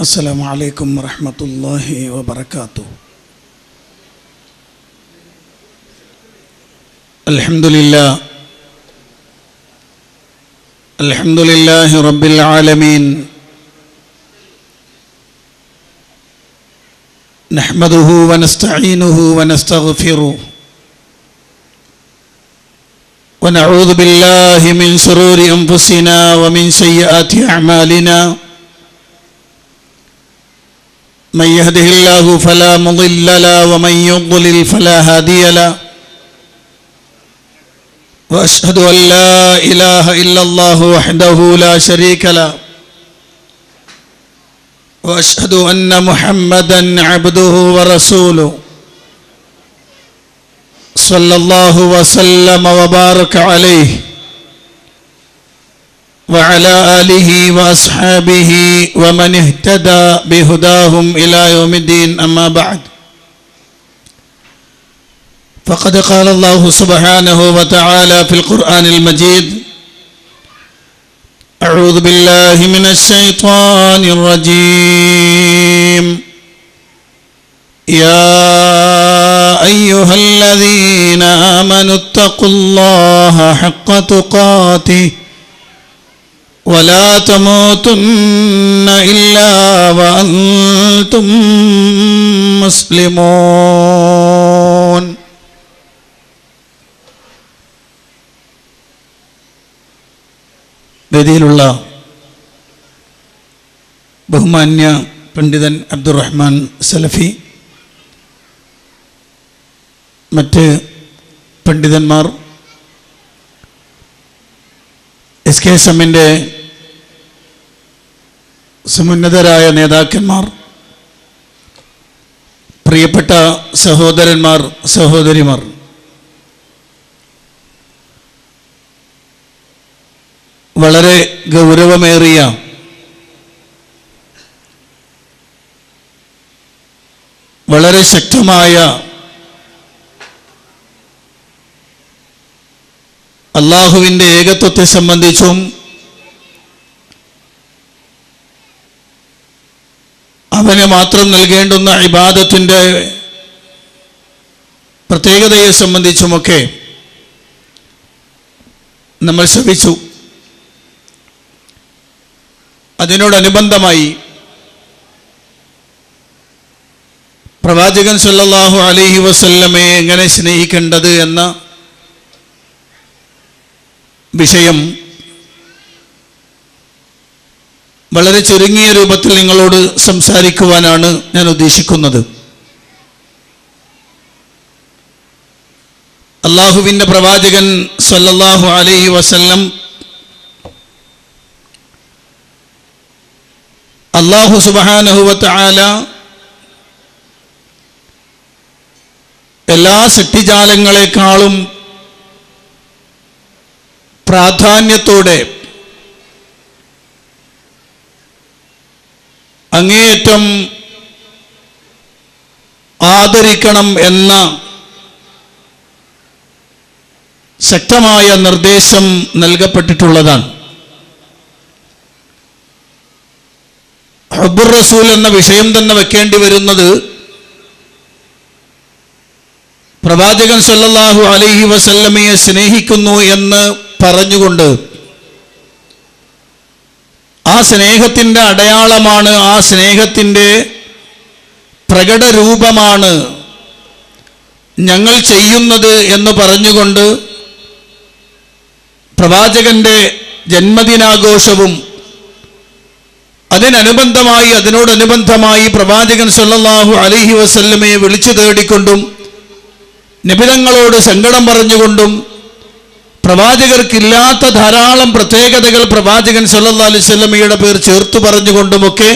السلام عليكم ورحمة الله وبركاته. الحمد لله رب العالمين، نحمده ونستعينه ونستغفره ونعوذ بالله من شرور أنفسنا ومن سيئات أعمالنا، من يهده الله فلا مضل له ومن يضلل فلا هادي له، وأشهد أن لا إله إلا الله وحده لا شريك له، وأشهد أن محمدا عبده ورسوله، صلى الله وسلم وبارك عليه وعلى آله وأصحابه ومن اهتدى بهداهم إلى يوم الدين. أما بعد، فقد قال الله سبحانه وتعالى في القرآن المجيد: أعوذ بالله من الشيطان الرجيم، يا أيها الذين آمنوا اتقوا الله حق تقاته ولا تموتن إلا وأنتم مسلمون. വേദിയിലുള്ള ബഹുമാന്യ പണ്ഡിതൻ അബ്ദുറഹ്മാൻ സലഫി, മറ്റ് പണ്ഡിതന്മാർ, SKSM-ൻ്റെ സമുന്നതരായ നേതാക്കന്മാർ, പ്രിയപ്പെട്ട സഹോദരന്മാർ, സഹോദരിമാർ, വളരെ ഗൗരവമേറിയ വളരെ ശക്തമായ അല്ലാഹുവിൻ്റെ ഏകത്വത്തെ സംബന്ധിച്ചും അവന് മാത്രം നൽകേണ്ടുന്ന ഇബാദത്തിൻ്റെ പ്രത്യേകതയെ സംബന്ധിച്ചുമൊക്കെ നമ്മൾ ശ്രമിച്ചു. അതിനോടനുബന്ധമായി പ്രവാചകൻ സല്ലല്ലാഹു അലൈഹി വസല്ലമയെ എങ്ങനെ സ്നേഹിക്കേണ്ടത് എന്ന വിഷയം വളരെ ചുരുങ്ങിയ രൂപത്തിൽ നിങ്ങളോട് സംസാരിക്കുവാനാണ് ഞാൻ ഉദ്ദേശിക്കുന്നത്. അല്ലാഹുവിൻ്റെ പ്രവാചകൻ സല്ലല്ലാഹു അലൈഹി വസല്ലം അല്ലാഹു സുബ്ഹാനഹു വ തആല എല്ലാ സൃഷ്ടിജാലങ്ങളെക്കാളും പ്രാധാന്യത്തോടെ അങ്ങേയറ്റം ആദരിക്കണം എന്ന ശക്തമായ നിർദ്ദേശം നൽകപ്പെട്ടിട്ടുള്ളതാണ്. ഹുബ്ബുർ റസൂൽ എന്ന വിഷയം തന്നെ വെക്കേണ്ടി വരുന്നത് പ്രവാചകൻ സല്ലല്ലാഹു അലൈഹി വസല്ലമയെ സ്നേഹിക്കുന്നു എന്ന് പറഞ്ഞുകൊണ്ട് ആ സ്നേഹത്തിൻ്റെ അടയാളമാണ്, ആ സ്നേഹത്തിൻ്റെ പ്രകടരൂപമാണ് ഞങ്ങൾ ചെയ്യുന്നത് എന്ന് പറഞ്ഞുകൊണ്ട് പ്രവാചകൻ്റെ ജന്മദിനാഘോഷവും അതിനോടനുബന്ധമായി പ്രവാചകൻ സല്ലല്ലാഹു അലൈഹി വസല്ലമയെ വിളിച്ചു തേടിക്കൊണ്ടും നബിതങ്ങളോട് സങ്കടം പറഞ്ഞുകൊണ്ടും പ്രവാചകർക്കില്ലാത്ത ധാരാളം പ്രത്യേകതകൾ പ്രവാചകൻ സല്ലല്ലാഹു അലൈഹി വസല്ലമയുടെ പേർ ചേർത്തു പറഞ്ഞുകൊണ്ടുമൊക്കെ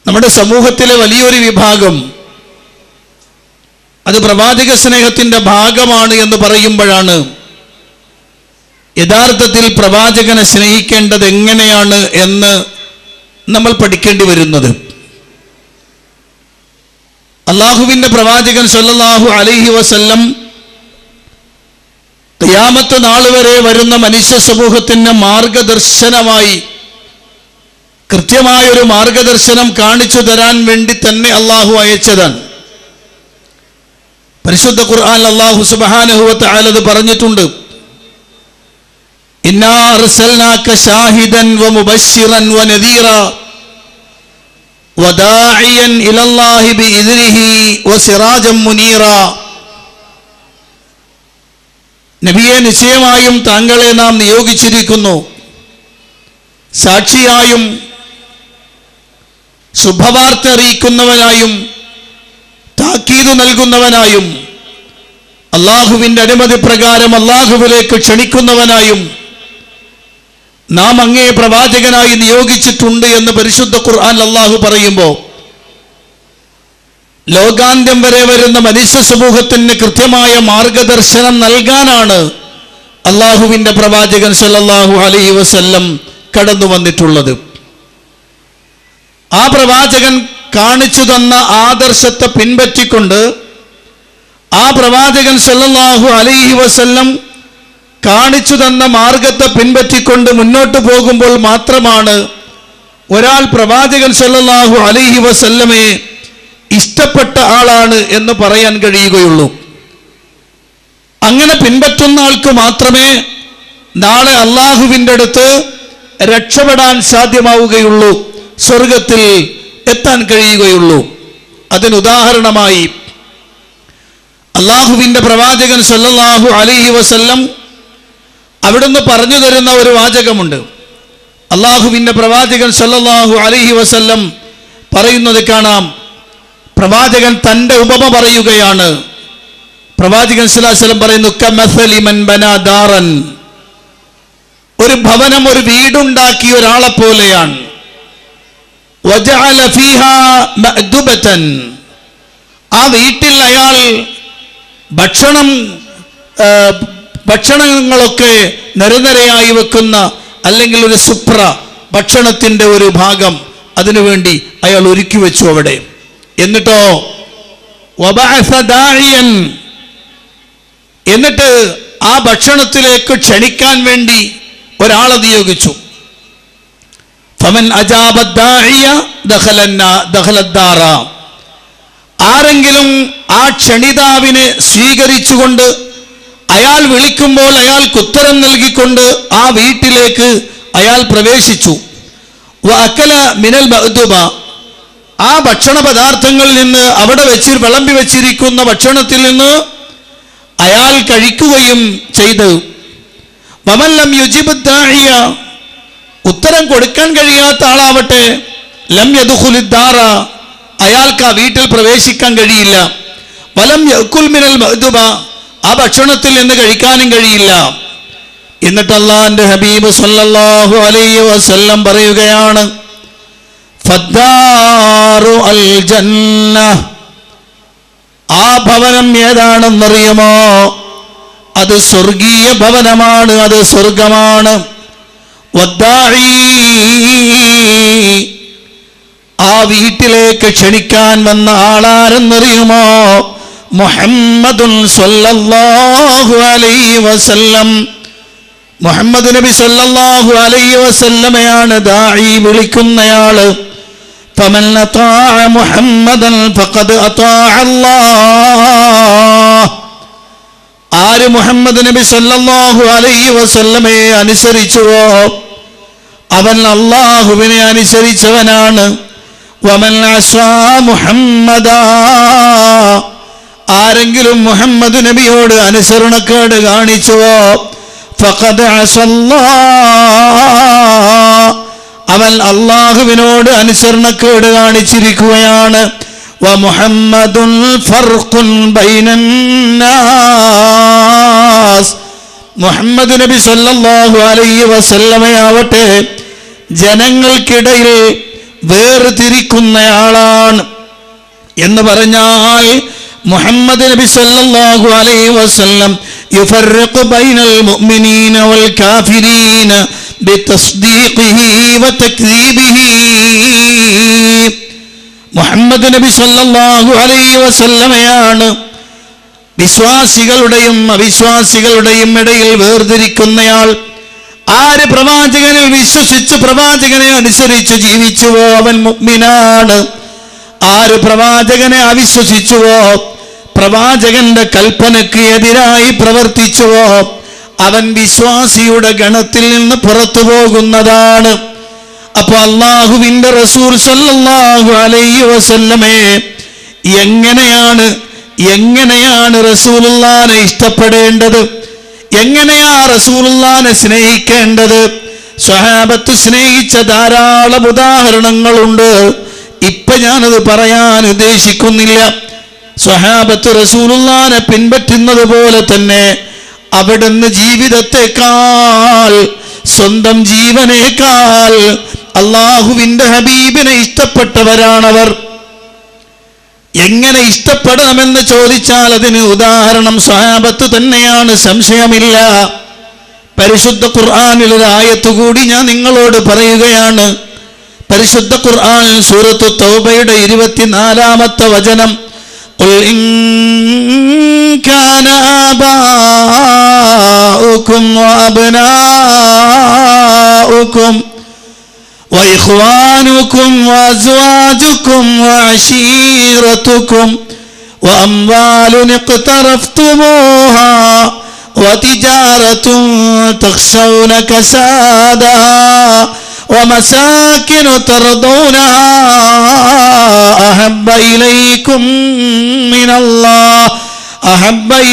നമ്മുടെ സമൂഹത്തിലെ വലിയൊരു വിഭാഗം അത് പ്രവാചക സ്നേഹത്തിൻ്റെ ഭാഗമാണ് എന്ന് പറയുമ്പോഴാണ് യഥാർത്ഥത്തിൽ പ്രവാചകനെ സ്നേഹിക്കേണ്ടത് എങ്ങനെയാണ് എന്ന് നമ്മൾ പഠിക്കേണ്ടി വരുന്നത്. അല്ലാഹുവിൻ്റെ പ്രവാചകൻ സല്ലല്ലാഹു അലൈഹി വസല്ലം ഖിയാമത്ത് നാൾ വരെ വരുന്ന മനുഷ്യ സമൂഹത്തിന് മാർഗദർശനമായി കൃത്യമായൊരു മാർഗദർശനം കാണിച്ചു തരാൻ വേണ്ടി തന്നെ അള്ളാഹു അയച്ചതാണ്. പരിശുദ്ധ ഖുർആനിൽ അല്ലാഹു സുബ്ഹാനഹു വ തആല പറഞ്ഞിട്ടുണ്ട്, ഇന്നാ അർസൽനാക ഷാഹിദൻ വ മുബശ്ശിറൻ വ നദീറ വദാഇയൻ ഇലല്ലാഹി ബിഇദ്നിഹി വസിറാജൻ മുനീറ. നബിയെ, നിശ്ചയമായും താങ്കളെ നാം നിയോഗിച്ചിരിക്കുന്നു സാക്ഷിയായും ശുഭവാർത്ത അറിയിക്കുന്നവനായും താക്കീത് നൽകുന്നവനായും അള്ളാഹുവിൻ്റെ അനുമതി പ്രകാരം അള്ളാഹുവിലേക്ക് ക്ഷണിക്കുന്നവനായും നാം അങ്ങേ പ്രവാചകനായി നിയോഗിച്ചിട്ടുണ്ട് എന്ന് പരിശുദ്ധ ഖുർആൻ അള്ളാഹു പറയുമ്പോൾ, ലോകാന്ത്യം വരെ വരുന്ന മനുഷ്യ സമൂഹത്തിന് കൃത്യമായ മാർഗദർശനം നൽകാനാണ് അള്ളാഹുവിൻ്റെ പ്രവാചകൻ സല്ലല്ലാഹു അലൈഹി വസല്ലം കടന്നു വന്നിട്ടുള്ളത്. ആ പ്രവാചകൻ കാണിച്ചു തന്ന ആദർശത്തെ പിൻപറ്റിക്കൊണ്ട്, ആ പ്രവാചകൻ സല്ലല്ലാഹു അലൈഹി വസല്ലം കാണിച്ചു തന്ന മാർഗത്തെ പിൻപറ്റിക്കൊണ്ട് മുന്നോട്ട് പോകുമ്പോൾ മാത്രമാണ് ഒരാൾ പ്രവാചകൻ സല്ലല്ലാഹു അലൈഹി വസല്ലമയെ ഇഷ്ടപ്പെട്ട ആളാണ് എന്ന് പറയാൻ കഴിയുകയുള്ളൂ. അങ്ങനെ പിൻപറ്റുന്ന ആൾക്ക് മാത്രമേ നാളെ അള്ളാഹുവിൻ്റെ അടുത്ത് രക്ഷപ്പെടാൻ സാധ്യമാവുകയുള്ളൂ, സ്വർഗത്തിൽ എത്താൻ കഴിയുകയുള്ളൂ. അതിനുദാഹരണമായി അള്ളാഹുവിൻ്റെ പ്രവാചകൻ സല്ലല്ലാഹു അലൈഹി വസല്ലം അവിടുന്ന് പറഞ്ഞു തരുന്ന ഒരു വാചകമുണ്ട്. അള്ളാഹുവിൻ്റെ പ്രവാചകൻ സല്ലല്ലാഹു അലൈഹി വസല്ലം പറയുന്നത് കാണാം. പ്രവാചകൻ തൻ്റെ ഉപമ പറയുകയാണ്. പ്രവാചകൻ സല്ലല്ലാഹു അലൈഹി വസല്ലം പറയുന്നു, കമസലി മൻ ബനാ ദാറൻ, ഒരു ഭവനം, ഒരു വീടുണ്ടാക്കിയ ഒരാളെ പോലെയാണ്. വജഅല ഫീഹാ മഅ്ദുബതൻ, ആ വീട്ടിൽ അയാൾ ഭക്ഷണങ്ങളൊക്കെ നിരനിരയായി വെക്കുന്ന, അല്ലെങ്കിൽ ഒരു സുപ്ര ഭക്ഷണത്തിൻ്റെ ഒരു ഭാഗം അതിനുവേണ്ടി അയാൾ ഒരുക്കി വെച്ചു അവിടെ. എന്നിട്ടോ വബഅസ ദാഇയൻ, എന്നിട്ട് ആ ഭക്ഷണത്തിലേക്ക് ക്ഷണിക്കാൻ വേണ്ടി ഒരാളെ നിയോഗിച്ചു. ഫമൻ അജാബ ദാഇയ ദഖലദ്ദാറ, ആരെങ്കിലും ആ ക്ഷണിതാവിനെ സ്വീകരിച്ചുകൊണ്ട് അയാൾ വിളിക്കുമ്പോൾ അയാൾക്ക് ഉത്തരം നൽകിക്കൊണ്ട് ആ വീട്ടിലേക്ക് അയാൾ പ്രവേശിച്ചു. വഅകല മിനൽ മഅ്ദുബ, ആ ഭക്ഷണ പദാർത്ഥങ്ങളിൽ നിന്ന്, അവിടെ വിളമ്പി വെച്ചിരിക്കുന്ന ഭക്ഷണത്തിൽ നിന്ന് അയാൾ കഴിക്കുകയും ചെയ്തു. വമൻ ലം യുജിബ് ദാഇയ, ഉത്തരം കൊടുക്കാൻ കഴിയാത്ത ആളാവട്ടെ, ലം യദ്ഖുലിദ്ദാറ, അയാൾക്ക് ആ വീട്ടിൽ പ്രവേശിക്കാൻ കഴിയില്ല. വലം യഅകുൽ മിനൽ മഅ്ദുബ, ആ ഭക്ഷണത്തിൽ നിന്ന് കഴിക്കാനും കഴിയില്ല. എന്നിട്ട് അല്ലാഹുവിൻ്റെ ഹബീബ് സല്ലല്ലാഹു അലൈഹി വസല്ലം പറയുകയാണ്, ഫദ്ദാറു അൽ ജന്ന, ആ ഭവനം ഏതാണെന്നറിയുമോ? അത് സ്വർഗീയ ഭവനമാണ്, അത് സ്വർഗമാണ്. വദ്ദാഇ, ആ വീട്ടിലേക്ക് ക്ഷണിക്കാൻ വന്ന ആളാരെന്നറിയുമോ? മുഹമ്മദുൻ സല്ലല്ലാഹു അലൈഹി വസല്ലം, മുഹമ്മദ് നബി സല്ലല്ലാഹു അലൈഹി വസല്ലമയാണ് ദാഇ, വിളിക്കുന്നയാള്. ഫമൻ അതാഅ മുഹമ്മദൻ ഫഖദ് അതാഅ അല്ലാഹ്, ആര് മുഹമ്മദ് നബി സല്ലല്ലാഹു അലൈഹി വസല്ലമയെ അനുസരിച്ചുവോ അവൻ അല്ലാഹുവിനെ അനുസരിച്ചവനാണ്. വമൻ അസാ മുഹമ്മദാ, ആരെങ്കിലും മുഹമ്മദ് നബിയോട് അനുസരണക്കേട് കാണിച്ചുവോ ഫഖദ് അസല്ലാഹ്, അവൻ അല്ലാഹുവിനോട് അനുസരണക്കേട് കാണിച്ചിരിക്കുകയാണ്. വമുഹമ്മദുൻ ഫർഖുൻ ബൈനന്നാസ്, മുഹമ്മദ് നബി സല്ലല്ലാഹു അലൈഹി വസല്ലമയാവട്ടെ ജനങ്ങൾക്കിടയിൽ വേർതിരിക്കുന്നയാളാണ്. എന്ന് പറഞ്ഞാൽ മുഹമ്മദ് നബി സല്ലല്ലാഹു അലൈഹി വസല്ലം യുഫർരിഖു ബൈനൽ മുഅ്മിനീന വൽ കാഫിരീന ബിതസ്ദീഖിഹി വതക്ദീബിഹി, മുഹമ്മദ് നബി സല്ലല്ലാഹു അലൈഹി വസല്ലമയാണ് വിശ്വാസികളുടെയും അവിശ്വാസികളുടെയും ഇടയിൽ വേർതിരിക്കുന്നയാൾ. ആര് പ്രവാചകനിൽ വിശ്വസിച്ച് പ്രവാചകനെ അനുസരിച്ച് ജീവിച്ചുവോ അവൻ മുഅ്മിനാണ്. ആര് പ്രവാചകനെ അവിശ്വസിച്ചുവോ, പ്രവാചകന്റെ കൽപ്പനയ്ക്ക് എതിരായി പ്രവർത്തിച്ചുവോ അവൻ വിശ്വാസിയുടെ ഗണത്തിൽ നിന്ന് പുറത്തു പോകുന്നതാണ്. അപ്പൊ അല്ലാഹുവിന്റെ റസൂൽ സല്ലല്ലാഹു അലൈഹി വസല്ലമയെ എങ്ങനെയാണ് റസൂലുള്ളാഹിനെ ഇഷ്ടപ്പെടേണ്ടത്, എങ്ങനെയാ റസൂലുള്ളാഹിനെ സ്നേഹിക്കേണ്ടത്? സ്വഹാബത്ത് സ്നേഹിച്ച ധാരാളം ഉദാഹരണങ്ങളുണ്ട്. ഇപ്പൊ ഞാനത് പറയാൻ ഉദ്ദേശിക്കുന്നില്ല. സ്വഹാബത്ത് റസൂലുള്ളാഹിനെ പിൻപറ്റുന്നത് പോലെ തന്നെ അവിടുന്ന് ജീവിതത്തെക്കാൾ, സ്വന്തം ജീവനേക്കാൾ അല്ലാഹുവിന്റെ ഹബീബിനെ ഇഷ്ടപ്പെട്ടവരാണവർ. എങ്ങനെ ഇഷ്ടപ്പെടണമെന്ന് ചോദിച്ചാൽ അതിന് ഉദാഹരണം സ്വഹാബത്ത് തന്നെയാണ്, സംശയമില്ല. പരിശുദ്ധ ഖുർആനിൽ ഒരു ആയത്ത് കൂടി ഞാൻ നിങ്ങളോട് പറയുകയാണ്. പരിശുദ്ധ ഖുർആൻ സൂറത്തു തൗബയുടെ 24-ാമത്തെ വചനം, ഖുൽ ഇൻ കാന ആബാഉകും വഅബ്നാഉകും وإخوانكم وأزواجكم وعشيرتكم وأموال اقترفتموها وتجارة تخشون كسادها ومساكن ترضونها أحب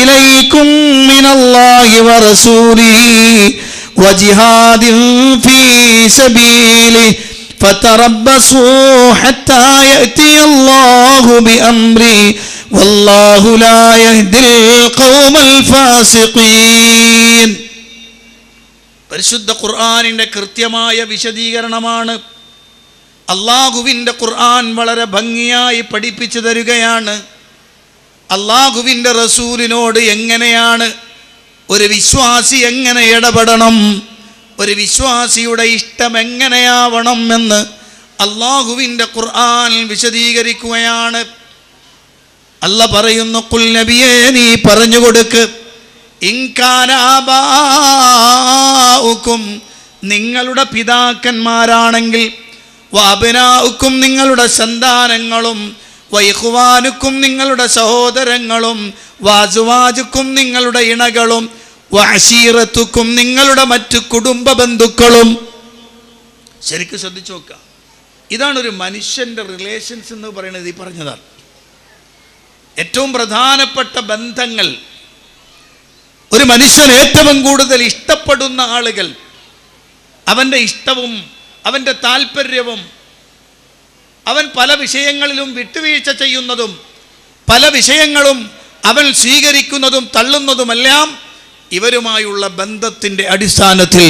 إليكم من الله ورسوله وجهاد في سبيله فتربصوا حتى يأتي الله بأمره والله لا يهدي القوم الفاسقين. പരിശുദ്ധ ഖുർആനിന്റെ കൃത്യമായ വിശദീകരണമാണ്. അല്ലാഹുവിന്റെ ഖുർആൻ വളരെ ഭംഗിയായി പഠിപ്പിച്ചു തരികയാണ്. അല്ലാഹുവിന്റെ റസൂലിനോട് എങ്ങനെയാണ് ഒരു വിശ്വാസി എങ്ങനെ ഇടപെടണം, ഒരു വിശ്വാസിയുടെ ഇഷ്ടം എങ്ങനെയാവണം എന്ന് അല്ലാഹുവിന്റെ ഖുർആൻ വിശദീകരിക്കുകയാണ്. അല്ലാഹ് പറയുന്നു, ഖുൽ നബിയേ നീ പറഞ്ഞു കൊടുക്ക്, ഇൻ കാന ആബാഉകും നിങ്ങളുടെ പിതാക്കന്മാരാണെങ്കിൽ, വഅബ്നാഉകും നിങ്ങളുടെ സന്താനങ്ങളും, വഇഖ്വാനുക്കും നിങ്ങളുടെ സഹോദരങ്ങളും, വഅസ്വാജുക്കും നിങ്ങളുടെ ഇണകളും, വഅശീറത്തുക്കും നിങ്ങളുടെ മറ്റു കുടുംബ ബന്ധുക്കളും. ശരിക്കും ശ്രദ്ധിച്ചു നോക്കുക. ഇതാണ് ഒരു മനുഷ്യന്റെ റിലേഷൻസ് എന്ന് പറയുന്നത്. ഈ പറഞ്ഞതാണ് ഏറ്റവും പ്രധാനപ്പെട്ട ബന്ധങ്ങൾ. ഒരു മനുഷ്യൻ ഏറ്റവും കൂടുതൽ ഇഷ്ടപ്പെടുന്ന ആളുകൾ, അവൻ്റെ ഇഷ്ടവും അവൻ്റെ താല്പര്യവും, അവൻ പല വിഷയങ്ങളിലും വിട്ടുവീഴ്ച ചെയ്യുന്നതും പല വിഷയങ്ങളും അവൻ സ്വീകരിക്കുന്നതും തള്ളുന്നതുമെല്ലാം ഇവരുമായുള്ള ബന്ധത്തിൻ്റെ അടിസ്ഥാനത്തിൽ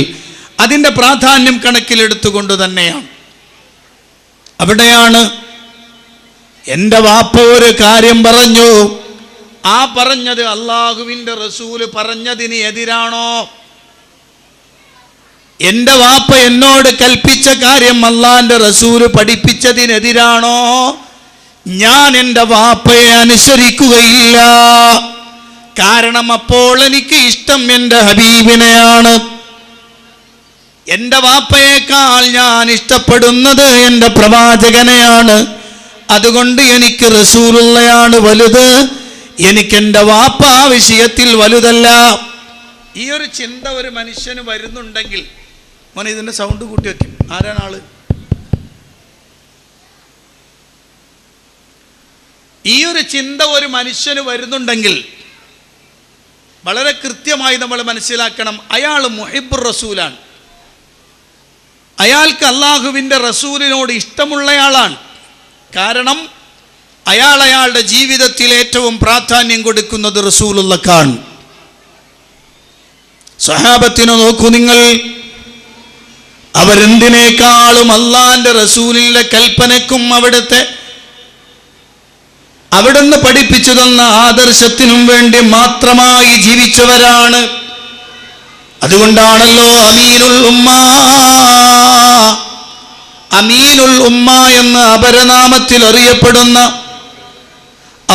അതിൻ്റെ പ്രാധാന്യം കണക്കിലെടുത്തുകൊണ്ട് തന്നെയാണ്. അവിടെയാണ് എൻ്റെ വാപ്പ ഒരു കാര്യം പറഞ്ഞു, ആ പറഞ്ഞത് അല്ലാഹുവിൻ്റെ റസൂല് പറഞ്ഞതിന് എതിരാണോ? എൻ്റെ വാപ്പ എന്നോട് കൽപ്പിച്ച കാര്യം അല്ലാഹുവിൻ്റെ റസൂല് പഠിപ്പിച്ചതിനെതിരാണോ? ഞാൻ എൻ്റെ വാപ്പയെ അനുസരിക്കുകയില്ല. കാരണം അപ്പോൾ എനിക്ക് ഇഷ്ടം എൻ്റെ ഹബീബിനെയാണ്. എൻ്റെ വാപ്പയേക്കാൾ ഞാൻ ഇഷ്ടപ്പെടുന്നത് എൻ്റെ പ്രവാചകനെയാണ്. അതുകൊണ്ട് എനിക്ക് റസൂലുള്ളയാണ് വലുത്, എനിക്കെൻ്റെ വാപ്പ ആ വിഷയത്തിൽ വലുതല്ല. ഈ ഒരു ചിന്ത ഒരു മനുഷ്യന് വരുന്നുണ്ടെങ്കിൽ, മോനെ ഇതിൻ്റെ സൗണ്ട് കൂട്ടി വയ്ക്കും. ആരാണ് ആള്? ഈ ഒരു ചിന്ത ഒരു മനുഷ്യന് വരുന്നുണ്ടെങ്കിൽ വളരെ കൃത്യമായി നമ്മൾ മനസ്സിലാക്കണം, അയാൾ മുഹിബ്ബുർ റസൂലാണ്. അയാൾക്ക് അല്ലാഹുവിൻ്റെ റസൂലിനോട് ഇഷ്ടമുള്ളയാളാണ്. കാരണം അയാളുടെ ജീവിതത്തിൽ ഏറ്റവും പ്രാധാന്യം കൊടുക്കുന്നത് റസൂലുള്ളാഹിക്കാണ്. സ്വഹാബത്തിനെ നോക്കൂ നിങ്ങൾ, അവരെന്തിനേക്കാളും അല്ലാഹുവിൻ്റെ റസൂലിൻ്റെ കൽപ്പനയ്ക്കും അവിടുന്ന് പഠിപ്പിച്ചു തന്ന ആദർശത്തിനും വേണ്ടി മാത്രമായി ജീവിച്ചവരാണ്. അതുകൊണ്ടാണല്ലോ അമീനുൽ ഉമ്മ എന്ന അപരനാമത്തിൽ അറിയപ്പെടുന്ന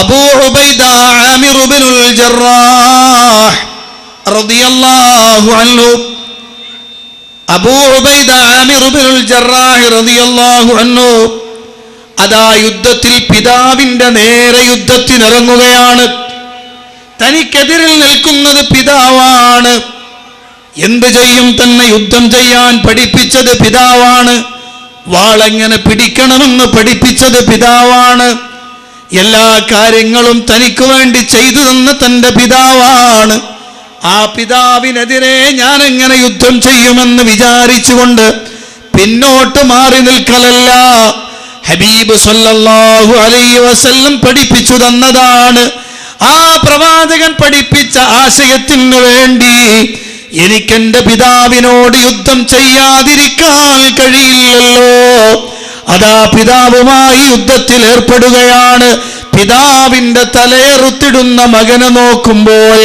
അബൂ ഉബൈദ ആമിർ ഇബ്നുൽ ജറാഹ് റളിയല്ലാഹു അൻഹു അബൂ ഉബൈദ ആമിർ ഇബ്നുൽ ജറാഹ് റളിയല്ലാഹു അൻഹു അതാ യുദ്ധത്തിൽ പിതാവിന്റെ നേരെ യുദ്ധത്തിനിറങ്ങുകയാണ്. തനിക്കെതിരിൽ നിൽക്കുന്നത് പിതാവാണ്. എന്ത് ചെയ്യും? തന്നെ യുദ്ധം ചെയ്യാൻ പഠിപ്പിച്ചത് പിതാവാണ്. വാളെങ്ങനെ പിടിക്കണമെന്ന് പഠിപ്പിച്ചത് പിതാവാണ്. എല്ലാ കാര്യങ്ങളും തനിക്ക് വേണ്ടി ചെയ്തു തന്ന തൻ്റെ പിതാവാണ്. ആ പിതാവിനെതിരെ ഞാൻ എങ്ങനെ യുദ്ധം ചെയ്യുമെന്ന് വിചാരിച്ചുകൊണ്ട് പിന്നോട്ട് മാറി നിൽക്കലല്ല, ഹബീബ് സല്ലല്ലാഹു അലൈഹി വസല്ലം പഠിപ്പിച്ചു തന്നതാണ്. ആ പ്രവാചകൻ പഠിപ്പിച്ച ആശയത്തിനു വേണ്ടി എനിക്കെന്റെ പിതാവിനോട് യുദ്ധം ചെയ്യാതിരിക്കാൻ കഴിയില്ലല്ലോ. അതാ പിതാവുമായി യുദ്ധത്തിൽ ഏർപ്പെടുകയാണ്. പിതാവിന്റെ തലയെറുത്തിടുന്ന മകനെ നോക്കുമ്പോൾ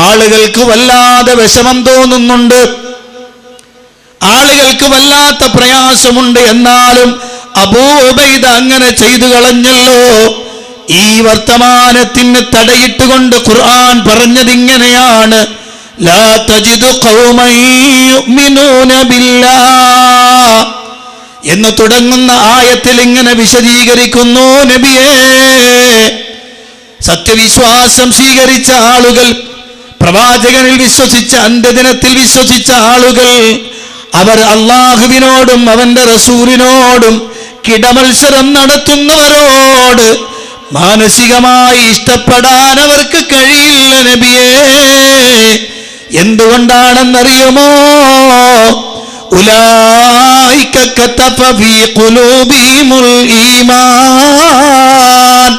ആളുകൾക്ക് വല്ലാതെ വിഷമം തോന്നുന്നുണ്ട്, ആളുകൾക്ക് വല്ലാത്ത പ്രയാസമുണ്ട്. എന്നാലും അബൂ ഉബൈദ അങ്ങനെ ചെയ്തു കളഞ്ഞല്ലോ. ഈ വർത്തമാനത്തിന് തടയിട്ടുകൊണ്ട് ഖുർആൻ പറഞ്ഞതിങ്ങനെയാണ്, ലാ തജിദു ഖൗമൻ യുഅ്മിനൂന ബില്ലാഹ് എന്ന് തുടങ്ങുന്ന ആയത്തിൽ ഇങ്ങനെ വിശദീകരിക്കുന്നു. നബിയേ, സത്യവിശ്വാസം സ്വീകരിച്ച ആളുകൾ, പ്രവാചകനിൽ വിശ്വസിച്ച, അന്ത്യദിനത്തിൽ വിശ്വസിച്ച ആളുകൾ, അവർ അള്ളാഹുവിനോടും അവന്റെ റസൂലിനോടും കിടമത്സരം നടത്തുന്നവരോട് മാനസികമായി ഇഷ്ടപ്പെടാൻ അവർക്ക് കഴിയില്ല നബിയേ. എന്തുകൊണ്ടാണെന്നറിയുമോ? ഉലൈക കതഫ ഫീ ഖുലൂബിഹിമുൽ ഈമാൻ,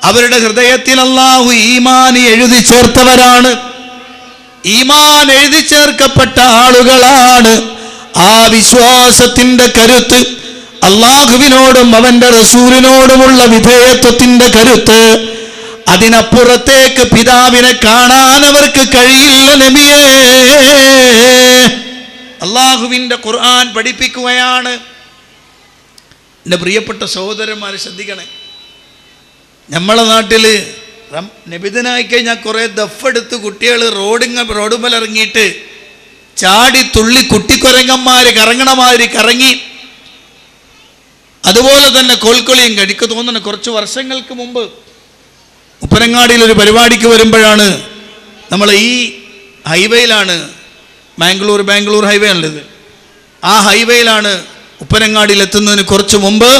അവരുടെ ഹൃദയത്തിൽ അല്ലാഹു ഈമാൻ എഴുതി ചേർത്തവരാണ്, ഈമാൻ എഴുതി ചേർക്കപ്പെട്ട ആളുകളാണ്. ആ വിശ്വാസത്തിന്റെ കരുത്ത്, അള്ളാഹുവിനോടും അവന്റെ റസൂലിനോടുമുള്ള വിധേയത്വത്തിന്റെ കരുത്ത്, അതിനപ്പുറത്തേക്ക് പിതാവിനെ കാണാൻ അവർക്ക് കഴിയില്ല നബിയേ. അള്ളാഹുവിന്റെ ഖുർആൻ പഠിപ്പിക്കുകയാണ്. എൻ്റെ പ്രിയപ്പെട്ട സഹോദരന്മാരെ ശ്രദ്ധിക്കണേ, നമ്മളെ നാട്ടിൽ നബിദിനായി കഴിഞ്ഞാൽ കുറേ ദഫെടുത്ത് കുട്ടികൾ റോഡുമേൽ ഇറങ്ങിയിട്ട് ചാടി തുള്ളി കുട്ടിക്കൊരങ്ങന്മാർ കറങ്ങണമാതിരി കറങ്ങി. അതുപോലെ തന്നെ കോൽക്കൊളിയും എനിക്ക് തോന്നുന്നു കുറച്ച് വർഷങ്ങൾക്ക് മുമ്പ് ഉപ്പനങ്ങാടിയിൽ ഒരു പരിപാടിക്ക് വരുമ്പോഴാണ്, നമ്മൾ ഈ ഹൈവേയിലാണ്, ബാംഗ്ലൂർ ഹൈവേ ആണുള്ളത്, ആ ഹൈവേയിലാണ് ഉപ്പനങ്ങാടിയിൽ എത്തുന്നതിന് കുറച്ച് മുമ്പ്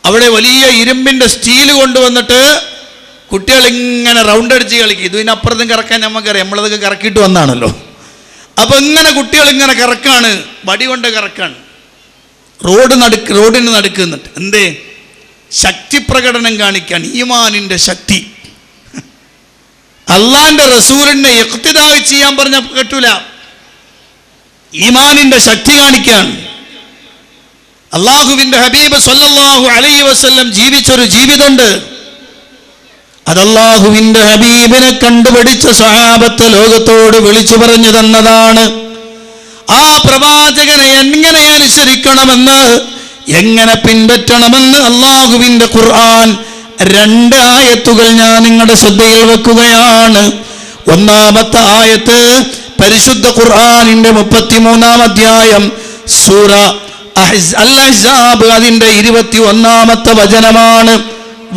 അവിടെ വലിയ ഇരുമ്പിൻ്റെ സ്റ്റീൽ കൊണ്ടുവന്നിട്ട് കുട്ടികൾ ഇങ്ങനെ റൗണ്ട് അടിച്ച് കളിക്കും. ഇതിനപ്പുറത്തും കറക്കാൻ നമുക്കറിയാം, നമ്മളതൊക്കെ കറക്കിയിട്ട് വന്നാണല്ലോ. അപ്പോൾ ഇങ്ങനെ കുട്ടികൾ ഇങ്ങനെ കറക്കാണ്, വടി കൊണ്ട് കറക്കാണ്, റോഡിന് നടുക്കുന്നിട്ട്. എന്തേ? ശക്തി പ്രകടനം കാണിക്കാൻ, ഈമാനിൻ്റെ ശക്തി. അള്ളാന്റെ റസൂലിനെ ഇഖ്തിദാ ചെയ്യാൻ പറഞ്ഞ കേട്ടൂല, ഈമാനിൻ്റെ ശക്തി കാണിക്കാൻ. അള്ളാഹുവിന്റെ ഹബീബ് സല്ലല്ലാഹു അലൈഹി വസല്ലം ജീവിച്ചൊരു ജീവിതമുണ്ട്. അത് അള്ളാഹുവിന്റെ ഹബീബിനെ കണ്ടുപിടിച്ച സ്വഹാബത്ത് ലോകത്തോട് വിളിച്ചു പറഞ്ഞു തന്നതാണ്. ആ പ്രവാചകനെ എങ്ങനെ അനുസരിക്കണമെന്ന്, എങ്ങനെ പിൻപറ്റണമെന്ന് അള്ളാഹുവിന്റെ ഖുർആൻ 2 ആയത്തുകൾ ഞാൻ നിങ്ങളുടെ ശ്രദ്ധയിൽ വെക്കുകയാണ്. ഒന്നാമത്തെ ആയത്ത് പരിശുദ്ധ ഖുർആനിന്റെ 33-ാം അധ്യായം സൂറ അൽ-അഹ്സാബ്, അതിന്റെ 21-ാമത്തെ വചനമാണ്.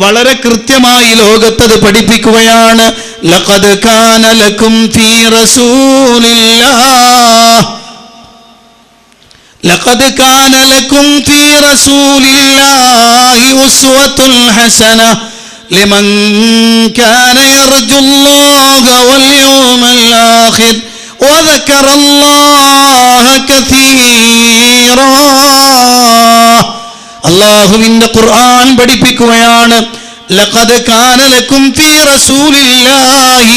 വളരെ കൃത്യമായി ലോകത്തത് പഠിപ്പിക്കുകയാണ്. ലഖദ് കാന ലക്കും ഫീ റസൂലില്ലാഹ്, ലഖദ് കാന ലക്കും ഫീ റസൂലില്ലാഹി ഉസ്വത്തുൻ ഹസന ലിമൻ കാന യർജുല്ലാഹ വൽ യൗമൽ ആഖിർ വദക്കറ അല്ലാഹ കസീറാ. അല്ലാഹുവിന്റെ ഖുർആൻ പഠിപ്പിക്കുകയാണ്, ലഖദ് കാന ലക്കും ഫീ റസൂലില്ലാഹി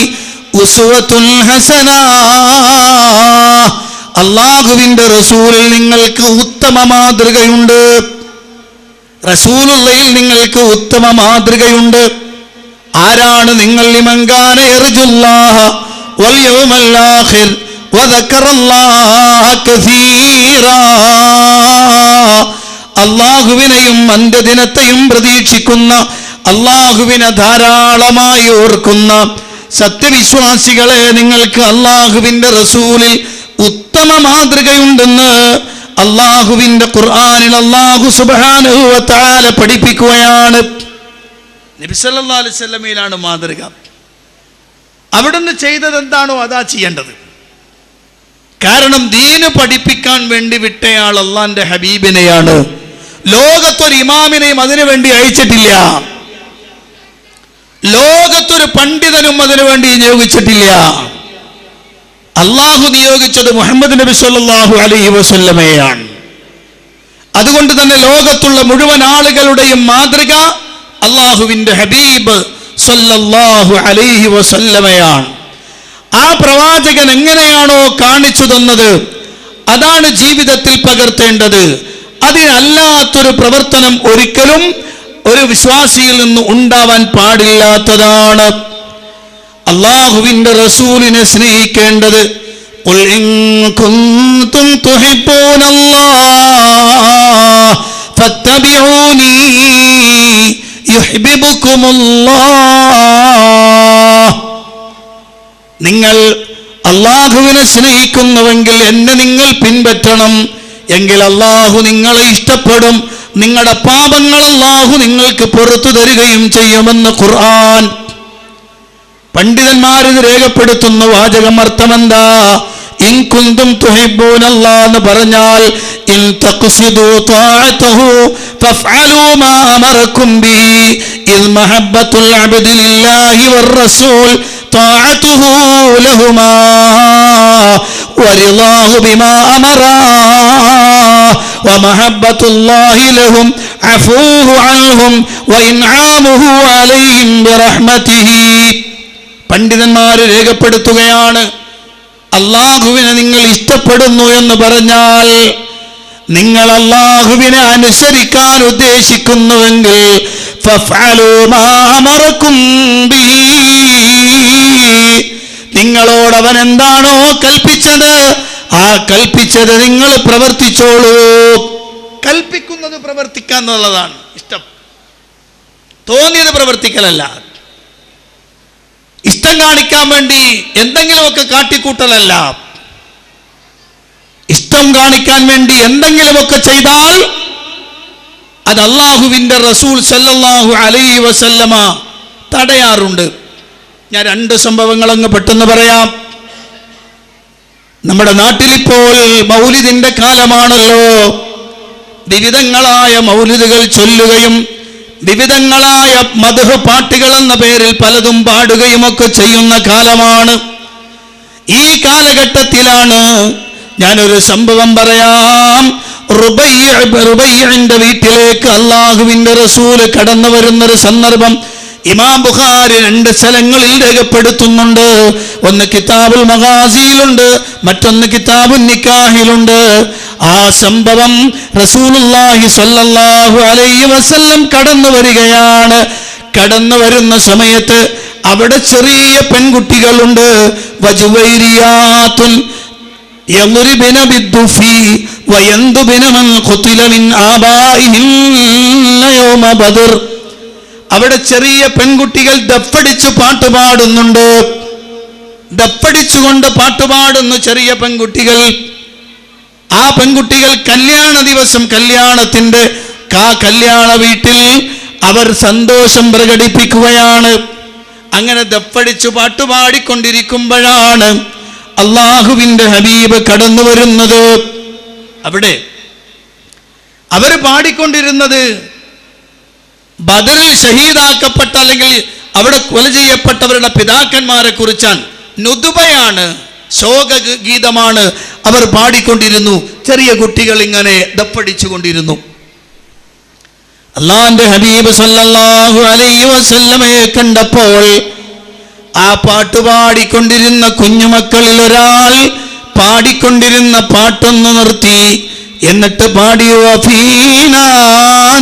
ഉസ്വത്തുൻ ഹസന, അല്ലാഹുവിന്റെ റസൂലിൽ നിങ്ങൾക്ക് ഉത്തമ മാതൃകയുണ്ട്, റസൂലുള്ളയിൽ നിങ്ങൾക്ക് ഉത്തമ മാതൃകയുണ്ട്. ആരാണ് നിങ്ങൾ? ലിമൻ കാന യർജുല്ലാഹ വൽ യൗമൽ ആഖിർ വദക്കറല്ലാഹ കസീറാ, അള്ളാഹുവിനെയും അന്ത്യദിനത്തെയും പ്രതീക്ഷിക്കുന്ന, അള്ളാഹുവിനെ ധാരാളമായി ഓർക്കുന്ന സത്യവിശ്വാസികളെ, നിങ്ങൾക്ക് അള്ളാഹുവിന്റെ റസൂലിൽ ഉത്തമ മാതൃകയുണ്ടെന്ന് അള്ളാഹുവിന്റെ ഖുർആനിൽ അള്ളാഹു സുബ്ഹാനഹു വ തആല പഠിപ്പിക്കുകയാണ്. നബി സല്ലല്ലാഹു അലൈഹി വസല്ലമയിലാണ് മാതൃക. അവിടുന്ന് ചെയ്തത് എന്താണോ അതാ ചെയ്യേണ്ടത്. കാരണം ദീന് പഠിപ്പിക്കാൻ വേണ്ടി വിട്ടയാൾ അള്ളാന്റെ ഹബീബിനെയാണ്. ലോകത്തൊരു ഇമാമിനെയും അതിനു വേണ്ടി അയച്ചിട്ടില്ല. ലോകത്തൊരു പണ്ഡിതനും അതിനു വേണ്ടി നിയോഗിച്ചിട്ടില്ല. അള്ളാഹു നിയോഗിച്ചത് മുഹമ്മദ് നബി സല്ലല്ലാഹു അലൈഹി വസല്ലമയാണ്. അതുകൊണ്ട് തന്നെ ലോകത്തുള്ള മുഴുവൻ ആളുകളുടെയും മാതൃക അള്ളാഹുവിന്റെ ഹബീബ് സല്ലല്ലാഹു അലൈഹി വസല്ലമയാണ്. ആ പ്രവാചകൻ എങ്ങനെയാണോ കാണിച്ചു തന്നത് അതാണ് ജീവിതത്തിൽ പകർത്തേണ്ടത്. അതിനല്ലാത്തൊരു പ്രവർത്തനം ഒരിക്കലും ഒരു വിശ്വാസിയിൽ നിന്ന് ഉണ്ടാവാൻ പാടില്ലാത്തതാണ്. അള്ളാഹുവിന്റെ റസൂലിനെ സ്നേഹിക്കേണ്ടത് ഖുൽ ഇൻ കുൻതും തുഹിബ്ബൂനല്ലാഹ് ഫത്തബിഊനി യുഹിബ്ബുകുമുല്ലാഹ്. നിങ്ങൾ അള്ളാഹുവിനെ സ്നേഹിക്കുന്നുവെങ്കിൽ എന്നെ നിങ്ങൾ പിൻപറ്റണം, എങ്കിൽ അള്ളാഹു നിങ്ങളെ ഇഷ്ടപ്പെടും, നിങ്ങളുടെ പാപങ്ങൾ അള്ളാഹു നിങ്ങൾക്ക് പുറത്തു തരികയും ചെയ്യുമെന്ന് ഖുർആൻ. പണ്ഡിതന്മാരിത് രേഖപ്പെടുത്തുന്ന വാചകം അർത്ഥമെന്താ? ഇൻ കുന്തും തുഹിബ്ബൂനല്ലാഹ് എന്ന് പറഞ്ഞാൽ ഇൻ തഖ്സിദു തഅതഹു ഫഫഅലൂ മാ അമറകും ബിഹി ഇദ് മഹബ്ബത്തുൽ അബ്ദി ലില്ലാഹി വർ-റസൂൽ طاعته لهما ورضاه بما أمرا ومحبة الله لهم عفوه عنهم وإنعامه عليهم برحمته. പണ്ഡിതന്മാര് രേഖപ്പെടുത്തുകയാണ്, അള്ളാഹുവിനെ നിങ്ങൾ ഇഷ്ടപ്പെടുന്നു എന്ന് പറഞ്ഞാൽ നിങ്ങൾ അള്ളാഹുവിനെ അനുസരിക്കാൻ ഉദ്ദേശിക്കുന്നുവെങ്കിൽ ഫഫഅലൂ മാ അമറകും ബിഹി, നിങ്ങളോട് അവൻ എന്താണോ കൽപ്പിച്ചത് ആ കൽപ്പിച്ചത് നിങ്ങൾ പ്രവർത്തിച്ചോളൂ. കൽപ്പിക്കുന്നത് പ്രവർത്തിക്കുക എന്നുള്ളതാണ് ഇഷ്ടം, തോന്നിയത് പ്രവർത്തിക്കലല്ല. ഇഷ്ടം കാണിക്കാൻ വേണ്ടി എന്തെങ്കിലുമൊക്കെ കാട്ടിക്കൂട്ടലല്ല. ഇഷ്ടം കാണിക്കാൻ വേണ്ടി എന്തെങ്കിലുമൊക്കെ ചെയ്താൽ അത് അള്ളാഹുവിന്റെ റസൂൽ സല്ലല്ലാഹു അലൈഹി വസല്ലമ തടയാറുണ്ട്. ഞാൻ രണ്ട് സംഭവങ്ങൾ അങ്ങ് പെട്ടെന്ന് പറയാം. നമ്മുടെ നാട്ടിലിപ്പോൾ മൗലിദിന്റെ കാലമാണല്ലോ. വിവിധങ്ങളായ മൗലിദുകൾ ചൊല്ലുകയും വിവിധങ്ങളായ മദ്ഹ് പാട്ടുകൾ എന്ന പേരിൽ പലതും പാടുകയും ഒക്കെ ചെയ്യുന്ന കാലമാണ്. ഈ കാലഘട്ടത്തിലാണ് ഞാനൊരു സംഭവം പറയാം. റുബൈഇന്റെ വീട്ടിലേക്ക് അള്ളാഹുവിന്റെ റസൂല് കടന്നു വരുന്നൊരു സന്ദർഭം ഇമാം ബുഖാരി രണ്ട് സ്ഥലങ്ങളിൽ രേഖപ്പെടുത്തുന്നുണ്ട്. ഒന്ന് കിതാബുൽ മഗാസിയിലുണ്ട്, മറ്റൊന്ന് കിതാബുൻ നിക്കാഹിലുണ്ട്. ആ സംഭവം റസൂലുള്ളാഹി സ്വല്ലല്ലാഹു അലൈഹി വസല്ലം കടന്നു വരികയാണ്. കടന്നു വരുന്ന സമയത്ത് അവിടെ ചെറിയ പെൺകുട്ടികളുണ്ട്. വജുവൈരിയാത്തുൻ യദ്രിബന ബിദ്ദുഫി വയന്ദുബന മൻ ഖുതില മിൻ ആബാഇഹിന്ന യൗമ ബദർ. അവിടെ ചെറിയ പെൺകുട്ടികൾ ദഫടിച്ചു പാട്ടുപാടുന്നുണ്ട്. ദഫടിച്ചുകൊണ്ട് പാട്ടുപാടുന്നു ചെറിയ പെൺകുട്ടികൾ. ആ പെൺകുട്ടികൾ കല്യാണ ദിവസം കല്യാണത്തിന്റെ കല്യാണ വീട്ടിൽ അവർ സന്തോഷം പ്രകടിപ്പിക്കുകയാണ്. അങ്ങനെ ദഫടിച്ചു പാട്ടുപാടിക്കൊണ്ടിരിക്കുമ്പോഴാണ് അള്ളാഹുവിന്റെ ഹബീബ് കടന്നു വരുന്നത്. അവിടെ അവർ പാടിക്കൊണ്ടിരുന്നത് ബദറിൽ ഷഹീദാക്കപ്പെട്ട അല്ലെങ്കിൽ അവിടെ കൊല ചെയ്യപ്പെട്ടവരുടെ പിതാക്കന്മാരെ കുറിച്ചാണ്. നുദുബയാണ്, ശോകഗീതമാണ് അവർ പാടിക്കൊണ്ടിരുന്നു. ചെറിയ കുട്ടികൾ ഇങ്ങനെ ദഫടിച്ചു കൊണ്ടിരുന്നു. അള്ളാഹുവിന്റെ ഹബീബ് സല്ലല്ലാഹു അലൈഹി വസല്ലമയെ കണ്ടപ്പോൾ ആ പാട്ടുപാടിക്കൊണ്ടിരുന്ന കുഞ്ഞുമക്കളിൽ ഒരാൾ പാടിക്കൊണ്ടിരുന്ന പാട്ടൊന്ന് നിർത്തി. എന്നിട്ട് പാടി വഫീനാ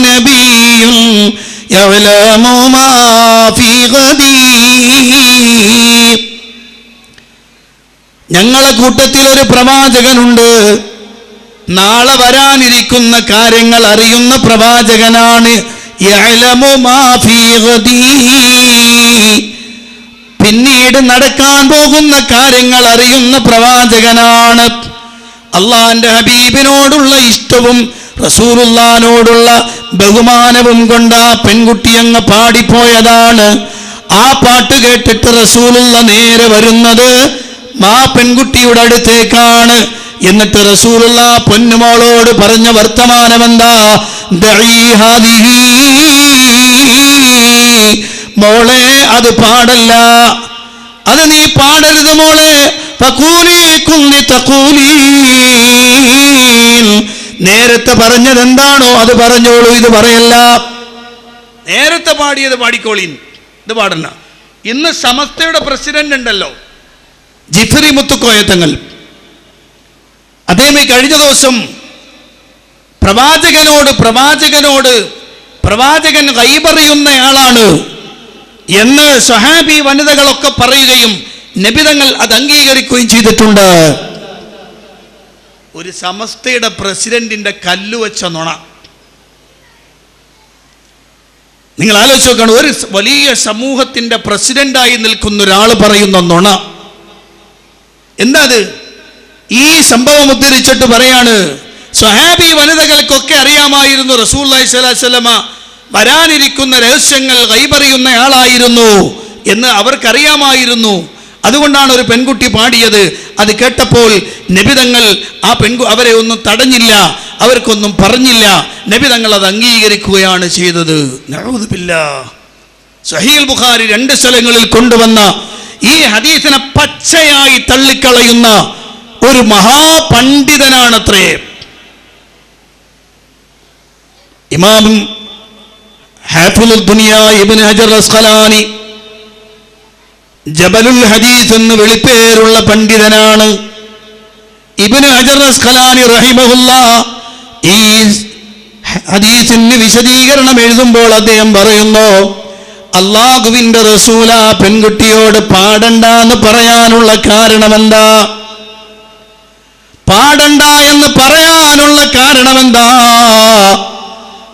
നബിയ്യുൻ യഅലമു മാ ഫീ ഗദീ, ഞങ്ങളെ കൂട്ടത്തിൽ ഒരു പ്രവാചകനുണ്ട്, നാളെ വരാനിരിക്കുന്ന കാര്യങ്ങൾ അറിയുന്ന പ്രവാചകനാണ്. യഅലമു മാ ഫീ ഗദീ, പിന്നീട് നടക്കാൻ പോകുന്ന കാര്യങ്ങൾ അറിയുന്ന പ്രവാചകനാണ്. അള്ളാന്റെ ഹബീബിനോടുള്ള ഇഷ്ടവും റസൂലുള്ളാഹിനോടുള്ള ബഹുമാനവും കൊണ്ട് ആ പെൺകുട്ടി അങ്ങ് പാടിപ്പോയതാണ്. ആ പാട്ട് കേട്ടിട്ട് റസൂലുള്ള നേരെ വരുന്നത് ആ പെൺകുട്ടിയുടെ അടുത്തേക്കാണ്. എന്നിട്ട് റസൂലുള്ള പൊന്നുമോളോട് പറഞ്ഞ വർത്തമാനം എന്താ? മോളെ, അത് പാടല്ല, അത് നീ പാടരുത് മോളെ. നേരത്തെ പറഞ്ഞത് എന്താണോ അത് പറഞ്ഞോളൂ, ഇത് പറയല്ല. നേരത്തെ പാടിയത് പാടിക്കോളീൻ, ഇത് പാടണ്ട. ഇന്ന് സമസ്തയുടെ പ്രസിഡന്റ് ഉണ്ടല്ലോ, ജിഫ്രി മുത്തുക്കോയത്തങ്ങൾ, അദ്ദേഹം ഈ കഴിഞ്ഞ ദിവസം പ്രവാചകൻ ഗൈബറിയുന്നയാളാണ് എന്ന് സ്വഹാബി വനിതകളൊക്കെ പറയുകയും നബിതങ്ങൾ അത് അംഗീകരിക്കുകയും ചെയ്തിട്ടുണ്ട്. ഒരു സമസ്തയുടെ പ്രസിഡന്റിന്റെ കല്ലുവെച്ച നുണ നിങ്ങൾ ആലോചിച്ച് നോക്കണം. ഒരു വലിയ സമൂഹത്തിന്റെ പ്രസിഡന്റായി നിൽക്കുന്ന ഒരാൾ പറയുന്ന നുണ എന്താ അത്? ഈ സംഭവം ഉദ്ധരിച്ചിട്ട് പറയാണ്, സ്വഹാബി വനിതകൾക്കൊക്കെ അറിയാമായിരുന്നു റസൂലുള്ളാഹി സ്വല്ലല്ലാഹു അലൈഹി വസല്ലമ വരാനിരിക്കുന്ന രഹസ്യങ്ങൾ ഗൈബറിയുന്ന ആളായിരുന്നു എന്ന് അവർക്കറിയാമായിരുന്നു. അതുകൊണ്ടാണ് ഒരു പെൺകുട്ടി പാടിയത്. അത് കേട്ടപ്പോൾ നബിതങ്ങൾ അവരെ ഒന്നും തടഞ്ഞില്ല, അവർക്കൊന്നും പറഞ്ഞില്ല. നബിതങ്ങൾ അത് അംഗീകരിക്കുകയാണ് ചെയ്തത്. നഊദു ബില്ലാഹ്. സഹീഹ് ബുഖാരി 2 സ്ഥലങ്ങളിൽ കൊണ്ടുവന്ന ഈ ഹദീസിനെ പച്ചയായി തള്ളിക്കളയുന്ന ഒരു മഹാപണ്ഡിതനാണത്രേ ഇമാം ഹാഫിളുൽ ദുനിയ ഇബ്നു ഹജർ അസ്ഖലാനി. ജബലുൽ ഹദീസ് എന്ന് വിളിപ്പേരുള്ള പണ്ഡിതനാണ് ഇബ്നു ഹജർ അസ്ഖലാനി റഹിമഹുല്ലാഹ്. ഈ ഹദീസിന് വിശദീകരണം എഴുതുമ്പോൾ അദ്ദേഹം പറയുന്നു, അല്ലാഹുവിന്റെ റസൂൽ ആ പെൺകുട്ടിയോട് പാടണ്ട എന്ന് പറയാനുള്ള കാരണം എന്താ? പാടണ്ട എന്ന് പറയാനുള്ള കാരണം എന്താ?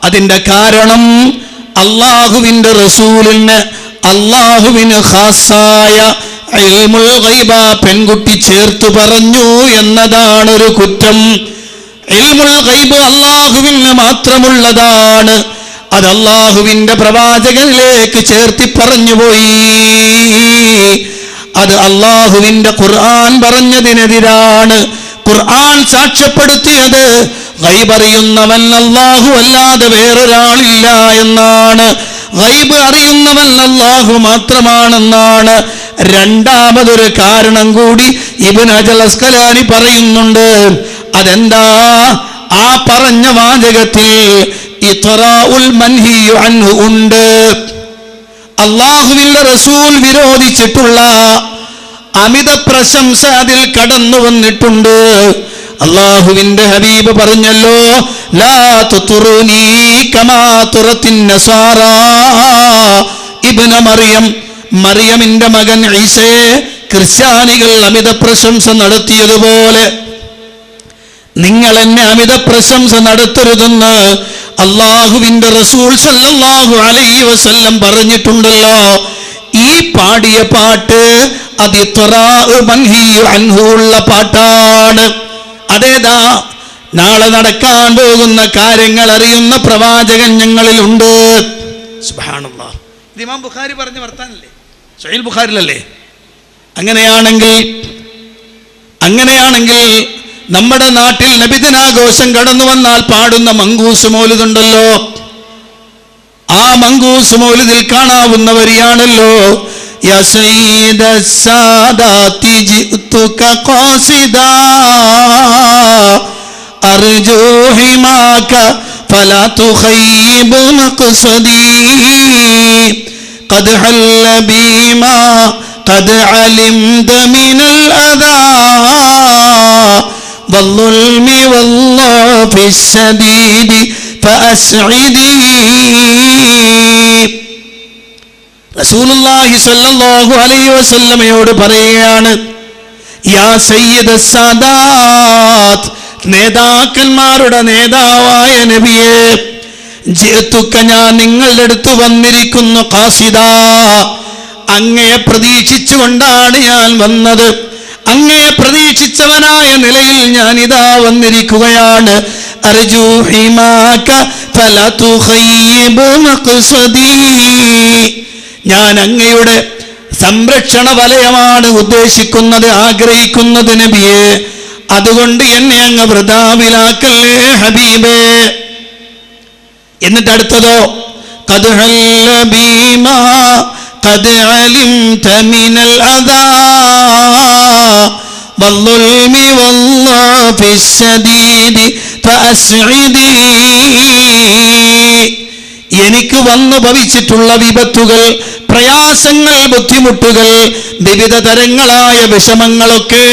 അതിന്റെ കാരണം അല്ലാഹുവിന്റെ റസൂലിന് അല്ലാഹുവിന് ഖാസായ ഇൽമുൽ ഗൈബ പെൺകുട്ടി ചേർത്ത് പറഞ്ഞു എന്നതാണ് ഒരു കുറ്റം. ഇൽമുൽ ഗൈബ് അല്ലാഹുവിന് മാത്രമുള്ളതാണ്. അത് അല്ലാഹുവിന്റെ പ്രവാചകനിലേക്ക് ചേർത്തി പറഞ്ഞുപോയി. അത് അല്ലാഹുവിന്റെ ഖുർആൻ പറഞ്ഞതിനെതിരാണ്. ഖുർആൻ സാക്ഷ്യപ്പെടുത്തിയത് ഗൈബ് അറിയുന്നവൻ അല്ലാഹു അല്ലാതെ വേറൊരാളില്ല എന്നാണ്. ഗൈബ് അറിയുന്നവൻ അല്ലാഹു മാത്രമാണെന്നാണ്. രണ്ടാമതൊരു കാരണം കൂടി ഇബ്നു ഹജർ അസ്ഖലാനി പറയുന്നുണ്ട്. അതെന്താ? ആ പറഞ്ഞ വാചകത്തിൽ ഇത്റാഉൽ മൻഹിയു അൻഹു ഉണ്ട്. അല്ലാഹുവിന്റെ റസൂൽ വിരോധിച്ചിട്ടുള്ള അമിത പ്രശംസ അതിൽ കടന്നു വന്നിട്ടുണ്ട്. അല്ലാഹുവിന്റെ ഹബീബ് പറഞ്ഞല്ലോ, ലാ തുത്റൂനി കമാ തുറത്തിൻ നസാറാ ഇബ്നു മറിയം. മറിയമിന്റെ മകൻ ഈസയെ ക്രിസ്ത്യാനികൾ അമിത പ്രശംസ നടത്തിയതുപോലെ നിങ്ങൾ എന്നെ അമിത പ്രശംസ നടത്തരുതെന്ന് അല്ലാഹുവിന്റെ റസൂൽ സല്ലല്ലാഹു അലൈഹി വസല്ലം പറഞ്ഞിട്ടുണ്ടല്ലോ. ഈ പാടിയ പാട്ട് അത് ഇത്റാഉ മൻഹിയു അൻഹു ഉള്ള പാട്ടാണ്. അതേതാ? നാളെ നടക്കാൻ പോകുന്ന കാര്യങ്ങൾ അറിയുന്ന പ്രവാചകൻ ഞങ്ങളിലുണ്ട്. സുബ്ഹാനല്ലാഹ്. ഇത് ഇമാം ബുഖാരി പറഞ്ഞ വർത്താനല്ലേ? സഹീഹ് ബുഖാരിലല്ലേ? അങ്ങനെയാണെങ്കിൽ നമ്മുടെ നാട്ടിൽ നബിദിനാഘോഷം കടന്നു വന്നാൽ പാടുന്ന മങ്കൂസ് മൗലിദുണ്ടല്ലോ. ആ മങ്കൂസ് മൗലിദിൽ കാണാവുന്ന വരിയാണല്ലോ, യാ സയ്യിദ സാദാതി ജിഅ്തുക ഖാസിദാ അർജു ഹിമാക ഫലാ തുഖയ്യിബ് മഖ്സദി ഖദ് ഹല്ല ബിമാ ഖദ് അലിംത മിനൽ അദാ والظلم والله في الشديد فأسعدي. റസൂലുള്ളാഹി സ്വല്ലല്ലാഹു അലൈഹി വസല്ലമയോട് പറയുകയാണ്, യാ സയ്യിദ സാദാത്ത്, നേതാക്കന്മാരുടെ നേതാവായ നബിയെ, ജിഅ്തുക, ഞാൻ നിങ്ങളുടെ അടുത്ത് വന്നിരിക്കുന്നു, ഖാസിദാ, അങ്ങയെ പ്രതീക്ഷിച്ചുകൊണ്ടാണ് ഞാൻ വന്നത്. അങ്ങയെ പ്രതീക്ഷിച്ചവനായ നിലയിൽ ഞാൻ ഇതാ വന്നിരിക്കുകയാണ്. അർജു ഹിമാക ഫലാ തുഖയ്യിബ് മഖ്സദി. ഞാൻ അങ്ങയുടെ സംരക്ഷണ വലയമാണ് ഉദ്ദേശിക്കുന്നത്, ആഗ്രഹിക്കുന്നത് നബിയെ. അതുകൊണ്ട് എന്നെ അങ്ങ് വൃഥാവിലാക്കല്ലേ ഹബീബേ. എന്നിട്ട് അടുത്തതോ ഖദ് ഹല്ല ബീമാ ഖദ് അലിംത മിനൽ അദാ വൽളുൽമി വല്ലാഹി ശദീദി ഫഅസ്ഇദി. എനിക്ക് വന്നു ഭവിച്ചിട്ടുള്ള വിപത്തുകൾ, പ്രയാസങ്ങൾ, ബുദ്ധിമുട്ടുകൾ, വിവിധ തരങ്ങളായ വിഷമങ്ങളൊക്കെ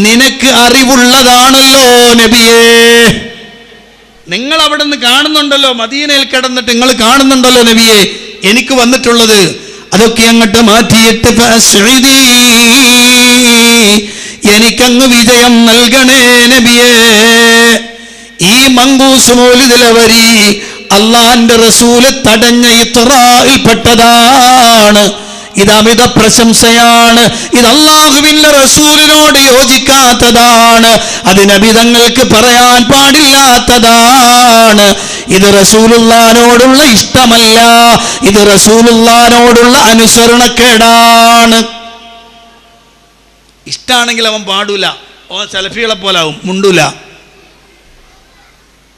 നിനക്ക് അറിവുള്ളതാണല്ലോ നബിയേ. നിങ്ങൾ അവിടെ നിന്ന് കാണുന്നുണ്ടല്ലോ, മദീനയിൽ കിടന്നിട്ട് നിങ്ങൾ കാണുന്നുണ്ടല്ലോ നബിയെ എനിക്ക് വന്നിട്ടുള്ളത്. അതൊക്കെ അങ്ങോട്ട് മാറ്റിയിട്ട് എനിക്കങ്ങ് വിജയം നൽകണേ നബിയേ. ഈ മങ്കൂസ് മൗലിദിലെ വരി അള്ളാന്റെ റസൂല് തടഞ്ഞ ഇത്റായിൽപ്പെട്ടതാണ്. ഇത് അമിത പ്രശംസയാണ്. ഇത് അല്ലാഹുവിന്റെ റസൂലിനോട് യോജിക്കാത്തതാണ്. അത് നബി തങ്ങൾക്ക് പറയാൻ പാടില്ലാത്തതാണ്. ഇത് റസൂലുള്ളാഹിനോടുള്ള ഇഷ്ടമല്ല, ഇത് റസൂലുള്ളാഹിനോടുള്ള അനുസരണക്കേടാണ്. ഇഷ്ടാണെങ്കിൽ അവൻ പാടൂല, അവൻ സലഫികളെ പോലാവും, മുണ്ടൂല.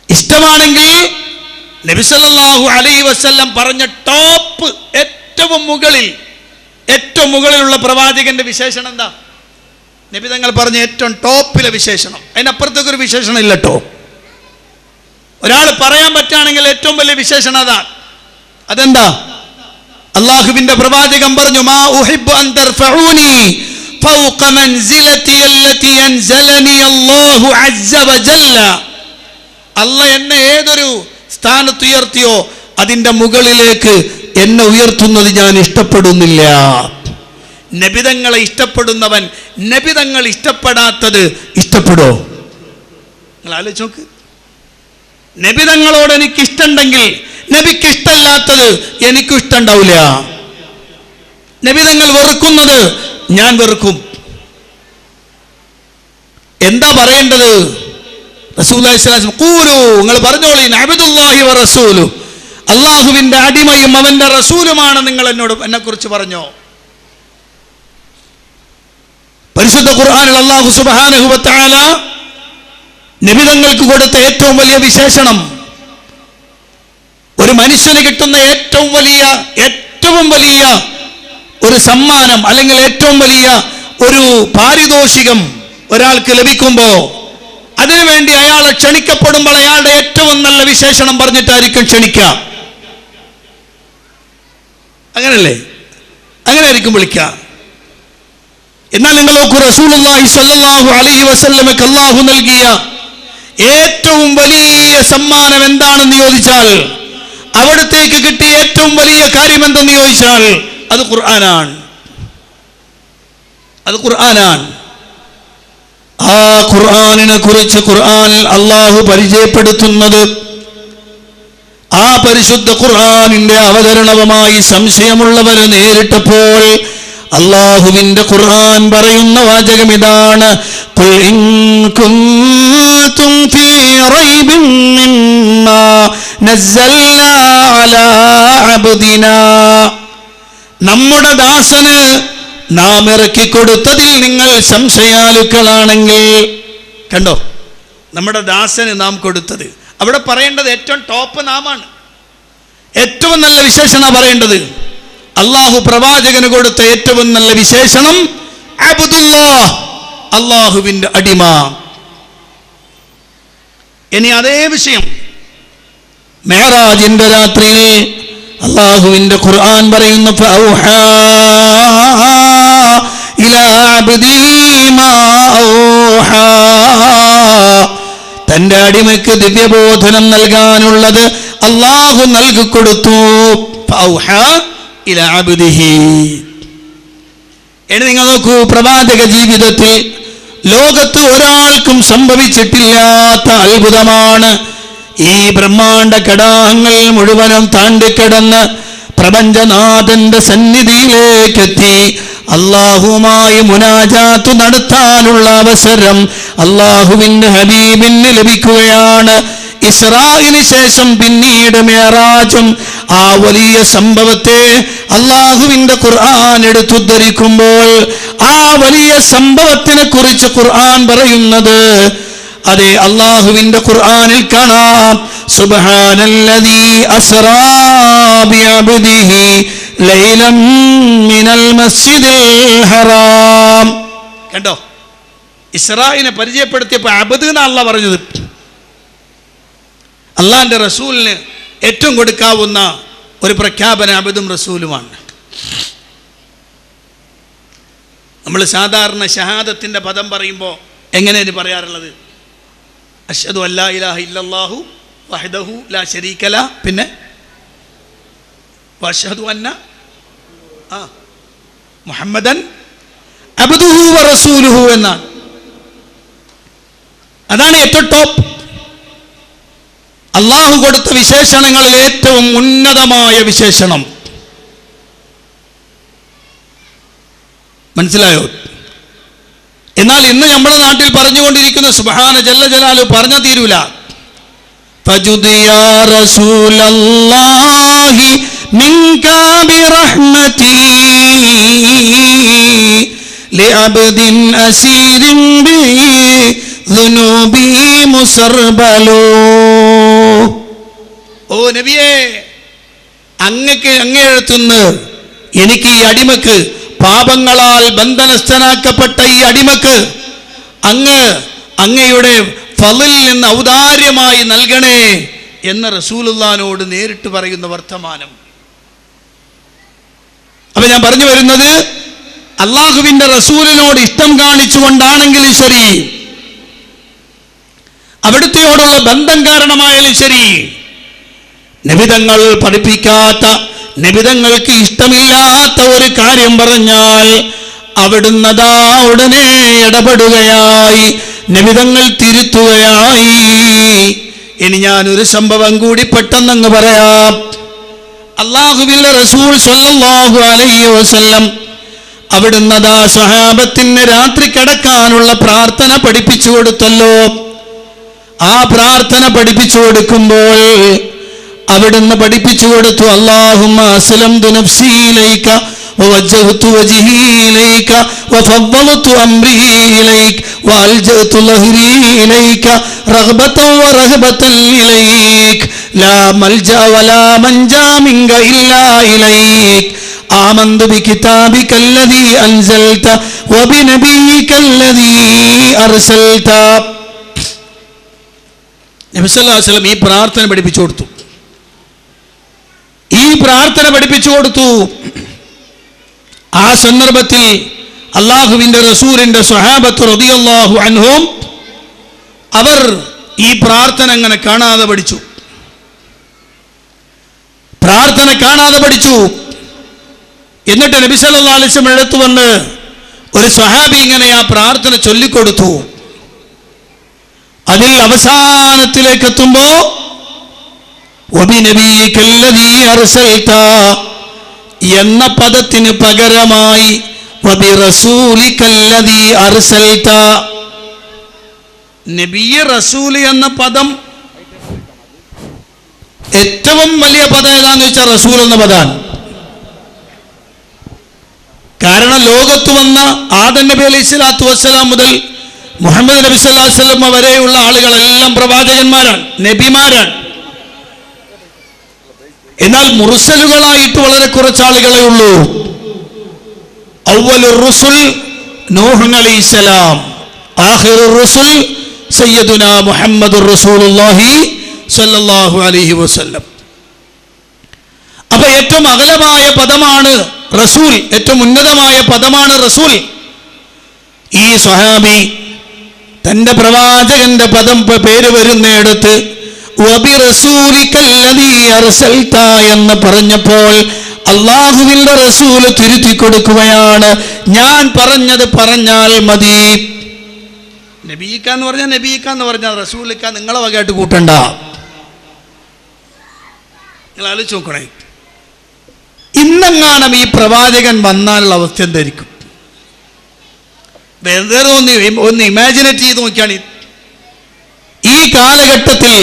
ഇഷ്ടമാണെങ്കിൽ നബി സല്ലല്ലാഹു അലൈഹി വസല്ലം പറഞ്ഞ ടോപ്പ് ഏറ്റവും മുകളിലുള്ള പ്രവാചകന്റെ വിശേഷണം എന്താ? നബി തങ്ങൾ പറഞ്ഞ ഏറ്റവും ടോപ്പിലെ വിശേഷണം. അതിനപ്പുറത്തേക്കൊരു വിശേഷണം ഇല്ല കേട്ടോ. ഒരാൾ പറയാൻ പറ്റുകയാണെങ്കിൽ ഏറ്റവും വലിയ വിശേഷണം അതാണ്. അതെന്താ? അള്ളാഹുവിന്റെ പ്രവാചകൻ പറഞ്ഞു, മാ ഉഹിബ്ബു അൻ തർഫഊനി ഫൗഖ മൻസിലതി അല്ലതി അൻസലനി അല്ലാഹു അസ്സ വജല്ല. അല്ലാഹ് എന്നെ ഏതൊരു സ്ഥാനത്ത് ഉയർത്തിയോ അതിന്റെ മുകളിലേക്ക് എന്നെ ഉയർത്തുന്നത് ഞാൻ ഇഷ്ടപ്പെടുന്നില്ല. നബിതങ്ങളെ ഇഷ്ടപ്പെടുന്നവൻ നബിതങ്ങൾ ഇഷ്ടപ്പെടാത്തത് ഇഷ്ടപ്പെടോ? നിങ്ങൾ ആലോചിച്ച് നോക്ക്. നബിതങ്ങളോട് എനിക്ക് ഇഷ്ടമുണ്ടെങ്കിൽ നബിക്ക് ഇഷ്ടമല്ലാത്തത് എനിക്കും ഇഷ്ടമുണ്ടാവില്ല. നബിതങ്ങൾ വെറുക്കുന്നത് ഞാൻ വെറുക്കും. എന്താ പറയേണ്ടത്? റസൂലുള്ളാഹി സ്വല്ലല്ലാഹു അലൈഹി വസല്ലം ഖൂലു, നിങ്ങൾ പറഞ്ഞോളി, അബ്ദുല്ലാഹി വ റസൂലു, അള്ളാഹുവിന്റെ അടിമയും അവന്റെ റസൂലുമാണ് നിങ്ങൾ എന്നെ കുറിച്ച് പറഞ്ഞോ. പരിശുദ്ധ ഖുർആനിൽ അല്ലാഹു സുബ്ഹാനഹു വ തആല നബിതങ്ങൾക്ക് കൊടുത്ത ഏറ്റവും വലിയ വിശേഷണം, ഒരു മനുഷ്യന് കിട്ടുന്ന ഏറ്റവും വലിയ ഒരു സമ്മാനം അല്ലെങ്കിൽ ഏറ്റവും വലിയ ഒരു പാരിതോഷികം ഒരാൾക്ക് ലഭിക്കുമ്പോൾ അതിനുവേണ്ടി അയാളെ ക്ഷണിക്കപ്പെടുമ്പോൾ അയാളുടെ ഏറ്റവും നല്ല വിശേഷണം പറഞ്ഞിട്ടായിരിക്കും ക്ഷണിക്കുക. അങ്ങനല്ലേ? അങ്ങനെ ആയിരിക്കും വിളിക്കുക. എന്നാൽ നിങ്ങൾ നോക്കൂ, റസൂലുള്ളാഹി സ്വല്ലല്ലാഹു അലൈഹി വസല്ലമക്ക് അല്ലാഹു നൽകിയ ഏറ്റവും വലിയ സമ്മാനം എന്താണെന്ന് ചോദിച്ചാൽ, അവിടത്തേക്ക് കിട്ടിയ ഏറ്റവും വലിയ കാര്യം എന്തെന്ന് ചോദിച്ചാൽ അത് ഖുർആനാണ്. ആ ഖുർആനിനെ കുറിച്ച് ഖുർആനിൽ അല്ലാഹു പരിചയപ്പെടുത്തുന്നത്, ആ പരിശുദ്ധ ഖുർആനിന്റെ അവതരണവുമായി സംശയമുള്ളവരെ നേരിട്ടപ്പോൾ അല്ലാഹുവിന്റെ ഖുർആൻ പറയുന്ന വാചകം ഇതാണ്, ഖുൽ ഇൻ കുൻതും ഫീ റൈബിൻ മിമ്മാ നസ്സൽനാ അലാ അബ്ദിനാ. നമ്മുടെ ദാസന് നാം ഇറക്കിക്കൊടുത്തതിൽ നിങ്ങൾ സംശയാലുക്കളാണെങ്കിൽ, കണ്ടോ, നമ്മുടെ ദാസന് നാം കൊടുത്തത്. അവിടെ പറയേണ്ടത് ഏറ്റവും ടോപ്പ് നാമാണ്, ഏറ്റവും നല്ല വിശേഷണം പറയേണ്ടത്. അള്ളാഹു പ്രവാചകന് കൊടുത്ത ഏറ്റവും നല്ല വിശേഷണം അബ്ദുല്ലാഹ്, അള്ളാഹുവിന്റെ അടിമ. ഇനി അതേ വിഷയം മെഹറാജിന്റെ രാത്രിയിൽ അള്ളാഹുവിന്റെ ഖുർആൻ പറയുന്നു, ഫൗഹാ ഇലാ അബ്ദിഹി മാ ഔഹാ. തന്റെ അടിമയ്ക്ക് ദിവ്യബോധനം നൽകാനുള്ളത് അള്ളാഹു നൽകിക്കൊടുത്തു. ഫൗഹാ ഇലാ അബ്ദിഹി. ഇനി നിങ്ങൾ നോക്കൂ, പ്രവാചക ജീവിതത്തിൽ ലോകത്ത് ഒരാൾക്കും സംഭവിച്ചിട്ടില്ലാത്ത അത്ഭുതമാണ്. ഈ ബ്രഹ്മാണ്ട കടാഹങ്ങൾ മുഴുവനും താണ്ടിക്കിടന്ന് പ്രപഞ്ചനാഥന്റെ സന്നിധിയിലേക്കെത്തി അള്ളാഹുവുമായി മുനാജാത്ത് നടത്താനുള്ള അവസരം അള്ളാഹുവിന്റെ ഹബീബിന് ലഭിക്കുകയാണ്. ഇസ്രായിന് ശേഷം പിന്നീട് മിഅ്റാജും ആ വലിയ സംഭവത്തെ അള്ളാഹുവിന്റെ ഖുർആൻ എടുത്തുദ്ധരിക്കുമ്പോൾ ആ വലിയ സംഭവത്തിനെ കുറിച്ച് ഖുർആൻ പറയുന്നത്, അതെ, അള്ളാഹുവിന്റെ ഖുർആനിൽ കാണാം, സുബ്ഹാനല്ലദീ അസ്റാ ബിഅബ്ദിഹി ലൈലൻ മിനൽ മസ്ജിദിൽ ഹറാം. കണ്ടോ, ഇസ്രായിനെ പരിചയപ്പെടുത്തിയപ്പോൾ അബ്ദ് എന്നാ അള്ളാഹ് പറഞ്ഞത്. അള്ളാഹിന്റെ റസൂലിന് ഏറ്റവും കൊടുക്കാവുന്ന ഒരു പ്രഖ്യാപന അബ്ദും റസൂലുമാണ്. നമ്മൾ സാധാരണ ഷഹാദത്തിന്റെ പദം പറയുമ്പോൾ എങ്ങനെയാണ് പറയാറുള്ളത്? അഷ്ഹദു അല്ലാ ഇലാഹ ഇല്ലല്ലാഹു വഹ്ദഹു ലാ ശരീക ലഹ്, പിന്നെ വഅഷ്ഹദു അന്ന മുഹമ്മദൻ അബ്ദുഹു വറസൂലുഹു എന്നാണ്. അതാണ് ഏറ്റവും ടോപ്പ്. അള്ളാഹു കൊടുത്ത വിശേഷണങ്ങളിൽ ഏറ്റവും ഉന്നതമായ വിശേഷണം. മനസ്സിലായോ? എന്നാൽ ഇന്ന് നമ്മുടെ നാട്ടിൽ പറഞ്ഞുകൊണ്ടിരിക്കുന്ന സുബ്ഹാന ജല്ല ജലാലു പറഞ്ഞ തീരൂല. ഫജുദ് യാ റസൂലല്ലാഹി മിൻക ബിറഹ്മതി ലിഅബ്ദിൻ അസീരിൻ ബി ദുനൂബി മുസർബലോ. ഓ നബിയേ, അങ്ങയെഴുത്തുന്ന് എനിക്ക് ഈ അടിമക്ക്, പാപങ്ങളാൽ ബന്ധനസ്ഥനാക്കപ്പെട്ട ഈ അടിമക്ക് അങ്ങയുടെ ഫളിൽ നിന്ന് ഔദാര്യമായി നൽകണേ എന്ന് റസൂലുള്ളാഹിനോട് നേരിട്ട് പറയുന്ന വർത്തമാനം. അപ്പൊ ഞാൻ പറഞ്ഞു വരുന്നത്, അള്ളാഹുവിന്റെ റസൂലിനോട് ഇഷ്ടം കാണിച്ചുകൊണ്ടാണെങ്കിലും ശരി, അവിടുത്തെയോടുള്ള ബന്ധം കാരണമായാലും ശരി, നബിതങ്ങൾ പഠിപ്പിക്കാത്ത, നബിതങ്ങൾക്ക് ഇഷ്ടമില്ലാത്ത ഒരു കാര്യം പറഞ്ഞാൽ അവിടുന്നതാ ഉടനെ ഇടപെടുകയായി, നബിതങ്ങൾ തിരുത്തുകയായി. ഇനി ഞാനൊരു സംഭവം കൂടി പെട്ടെന്നങ്ങ് പറയാം. അല്ലാഹുവിന്റെ റസൂൽ സ്വല്ലല്ലാഹു അലൈഹി വസല്ലം അവിടുന്നതാ സ്വഹാബത്തിന് രാത്രി കിടക്കാനുള്ള പ്രാർത്ഥന പഠിപ്പിച്ചു കൊടുത്തല്ലോ. ആ പ്രാർത്ഥന പഠിപ്പിച്ചു കൊടുക്കുമ്പോൾ അവിടുന്ന് പഠിപ്പിച്ചു കൊടുത്തു, അല്ലാഹുമ്മ അസ്ലംതു നഫ്സി ഇലൈക വവജ്ജഹ്തു വജ്ഹി ഇലൈക വഫദ്ദൽതു അംരി ഇലൈക വഅൽജഅതു ലഹ്രി ഇലൈക റഗ്ബതൻ വറഹബതൻ ഇലൈക ലാ മൽജഅ വലാ മൻജാ മിൻക ഇല്ലാ ഇലൈക ആമന്തു ബികിതാബിക അല്ലദീ അൻസൽത വബിനബിയിക അല്ലദീ അർസൽത. നബി സല്ലല്ലാഹു അലൈഹി വസല്ലം ഈ പ്രാർത്ഥന പഠിപ്പിച്ചു കൊടുത്തു. ആ സന്ദർഭത്തിൽ അള്ളാഹുവിന്റെ റസൂലിന്റെ സ്വഹാബത്ത് റളിയല്ലാഹു അൻഹും അവർ ഈ പ്രാർത്ഥന അങ്ങനെ കാണാതെ പഠിച്ചു. എന്നിട്ട് നബി സല്ലല്ലാഹു അലൈഹി വസല്ലം അടുത്ത് വന്ന് ഒരു സ്വഹാബി ഇങ്ങനെ ആ പ്രാർത്ഥന ചൊല്ലിക്കൊടുത്തു. അതിൽ അവസാനത്തിലേക്ക് എത്തുമ്പോ വബിനബിയികല്ലദീ അർസൽത എന്ന പദത്തിന് പകരമായി വബിറസൂലികല്ലദീ അർസൽത. നബിയെ റസൂൽ എന്ന പദം ഏറ്റവും വലിയ പദം ഏതാന്ന് വെച്ചാൽ റസൂൽ എന്ന പദമാണ്. കാരണം ലോകത്ത് വന്ന ആദം നബി അലൈഹി സ്വലാത്തു വസ്സലാം മുതൽ മുഹമ്മദ് നബി സല്ലല്ലാഹു അലൈഹി വസല്ലം വരെയുള്ള ആളുകളെല്ലാം പ്രവാചകന്മാരാണ്, നബിമാരാണ്. എന്നാൽ മുർസലുകളായിട്ട് വളരെ കുറച്ച് ആളുകളെ ഉള്ളൂ. അവ്വലുർ റുസുൽ നൂഹ് അലൈഹിസ്സലാം, ആഖിറുർ റുസുൽ സയ്യിദുനാ മുഹമ്മദുർ റസൂലുള്ളാഹി സ്വല്ലല്ലാഹു അലൈഹി വസല്ലം. അപ്പൊ ഏറ്റവും അകലമായ പദമാണ് റസൂൽ, ഏറ്റവും ഉന്നതമായ പദമാണ് റസൂൽ. ഈ സ്വഹാബി തന്റെ പ്രവാചകന്റെ പദം പേര് വരുന്നിടത്ത് വബിറസൂലികല്ലദീ അർസൽത എന്ന് പറഞ്ഞപ്പോൾ അല്ലാഹുവിന്റെ റസൂൽ തിരുത്തി കൊടുക്കുകയാണ്, ഞാൻ പറഞ്ഞത് പറഞ്ഞാൽ മതി. നബിയിക്കാന്ന് പറഞ്ഞാൽ നബിയിക്കാന്ന് പറഞ്ഞാൽ റസൂലിക്ക നിങ്ങളെ വകയായിട്ട് കൂട്ടണ്ട. നിങ്ങൾ ആലോചിച്ച് നോക്കണേ, ഇന്നെങ്ങാനും ഈ പ്രവാചകൻ വന്നാലുള്ള അവസ്ഥ എന്തായിരിക്കും? വെറുതെ ഒന്ന് ഇമാജിനേറ്റ് ചെയ്ത് നോക്കിയാണ്. ഈ കാലഘട്ടത്തിൽ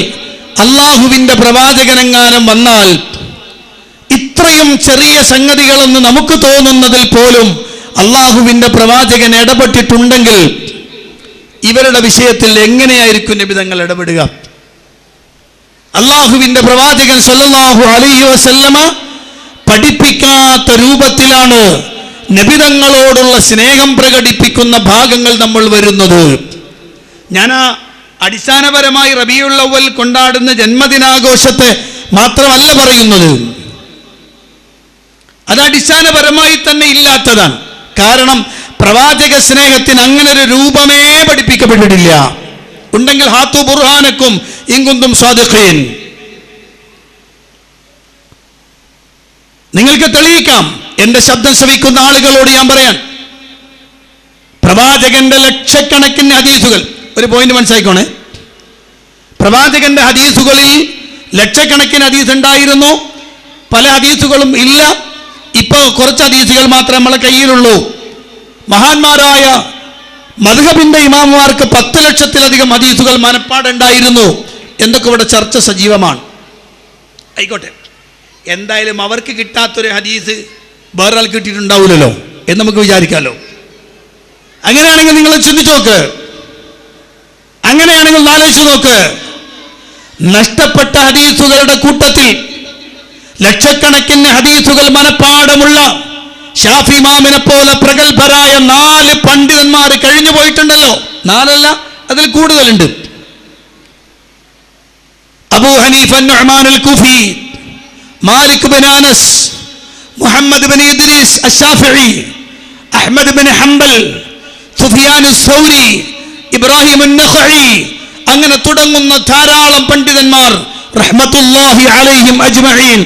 അള്ളാഹുവിൻ്റെ പ്രവാചകനെങ്ങാനും വന്നാൽ ഇത്രയും ചെറിയ സംഗതികളെന്ന് നമുക്ക് തോന്നുന്നതിൽ പോലും അള്ളാഹുവിൻ്റെ പ്രവാചകൻ ഇടപെട്ടിട്ടുണ്ടെങ്കിൽ ഇവരുടെ വിഷയത്തിൽ എങ്ങനെയായിരിക്കും നബി തങ്ങൾ ഇടപെടുക? അള്ളാഹുവിൻ്റെ പ്രവാചകൻ സല്ലല്ലാഹു അലൈഹി വസല്ലമ പഠിപ്പിക്കാത്ത രൂപത്തിലാണ് നബി തങ്ങളോടുള്ള സ്നേഹം പ്രകടിപ്പിക്കുന്ന ഭാഗങ്ങൾ നമ്മൾ വരുന്നത്. ഞാൻ അടിസ്ഥാനപരമായി റബീഉൽ അവ്വൽ കൊണ്ടാടുന്ന ജന്മദിനാഘോഷത്തെ മാത്രമല്ല പറയുന്നത്. അത് അടിസ്ഥാനപരമായി തന്നെ ഇല്ലാത്തതാണ്. കാരണം പ്രവാചക സ്നേഹത്തിന് അങ്ങനെ ഒരു രൂപമേ പഠിപ്പിക്കപ്പെട്ടിട്ടില്ല. ഉണ്ടെങ്കിൽ ഹാത്തു ബുർഹാനക്കും ഇൻകുന്തും സ്വാദിഖീൻ, നിങ്ങൾക്ക് തെളിയിക്കാം. എന്റെ ശബ്ദം ശ്രവിക്കുന്ന ആളുകളോട് ഞാൻ പറയാൻ, പ്രവാചകന്റെ ലക്ഷക്കണക്കിന് ഹദീസുകൾ, ഒരു പോയിന്റ് മനസ്സിലാക്കണേ, പ്രവാചകന്റെ ഹദീസുകളിൽ ലക്ഷക്കണക്കിന് ഹദീസ് ഉണ്ടായിരുന്നു. പല ഹദീസുകളും ഇല്ല. ഇപ്പോൾ കുറച്ച് ഹദീസുകൾ മാത്രമേ നമ്മളെ കയ്യിലുള്ളൂ. മഹാന്മാരായ മദ്ഹബിന്റെ ഇമാമുമാർക്ക് 10 ലക്ഷത്തിലധികം ഹദീസുകൾ മനപ്പാടുണ്ടായിരുന്നു. എന്തൊക്കെ ഇവിടെ ചർച്ച സജീവമാണ്. ആയിക്കോട്ടെ, എന്തായാലും അവർക്ക് കിട്ടാത്തൊരു ഹദീസ് വേറൊരാൾ കിട്ടിയിട്ടുണ്ടാവില്ലല്ലോ എന്ന് നമുക്ക് വിചാരിക്കാമല്ലോ. അങ്ങനെയാണെങ്കിൽ നിങ്ങൾ ചിന്തിച്ചു നോക്ക്, അങ്ങനെയാണെങ്കിൽ ആലോചിച്ചു നോക്ക്. നഷ്ടപ്പെട്ട ഹദീസുകളുടെ കൂട്ടത്തിൽ ലക്ഷക്കണക്കിന് ഹദീസുകൾ മനപ്പാടമുള്ള ഷാഫി ഇമാമിനെ പോലെ പ്രഗത്ഭരായ 4 പണ്ഡിതന്മാർ കഴിഞ്ഞു പോയിട്ടുണ്ടല്ലോ. 4 അല്ല, അതിൽ കൂടുതലുണ്ട്. Abu Hanifa Numan al Kufi, Malik bin Anas, Muhammad bin Idris ash Shafii, Ahmad bin Hanbal, Sufyan ath Thawri, Ibrahim an Nakhai, അങ്ങനെ തുടങ്ങുന്ന ധാരാളം പണ്ഡിതന്മാർ റഹ്മത്തുള്ളാഹി അലൈഹിം അജ്മഈൻ.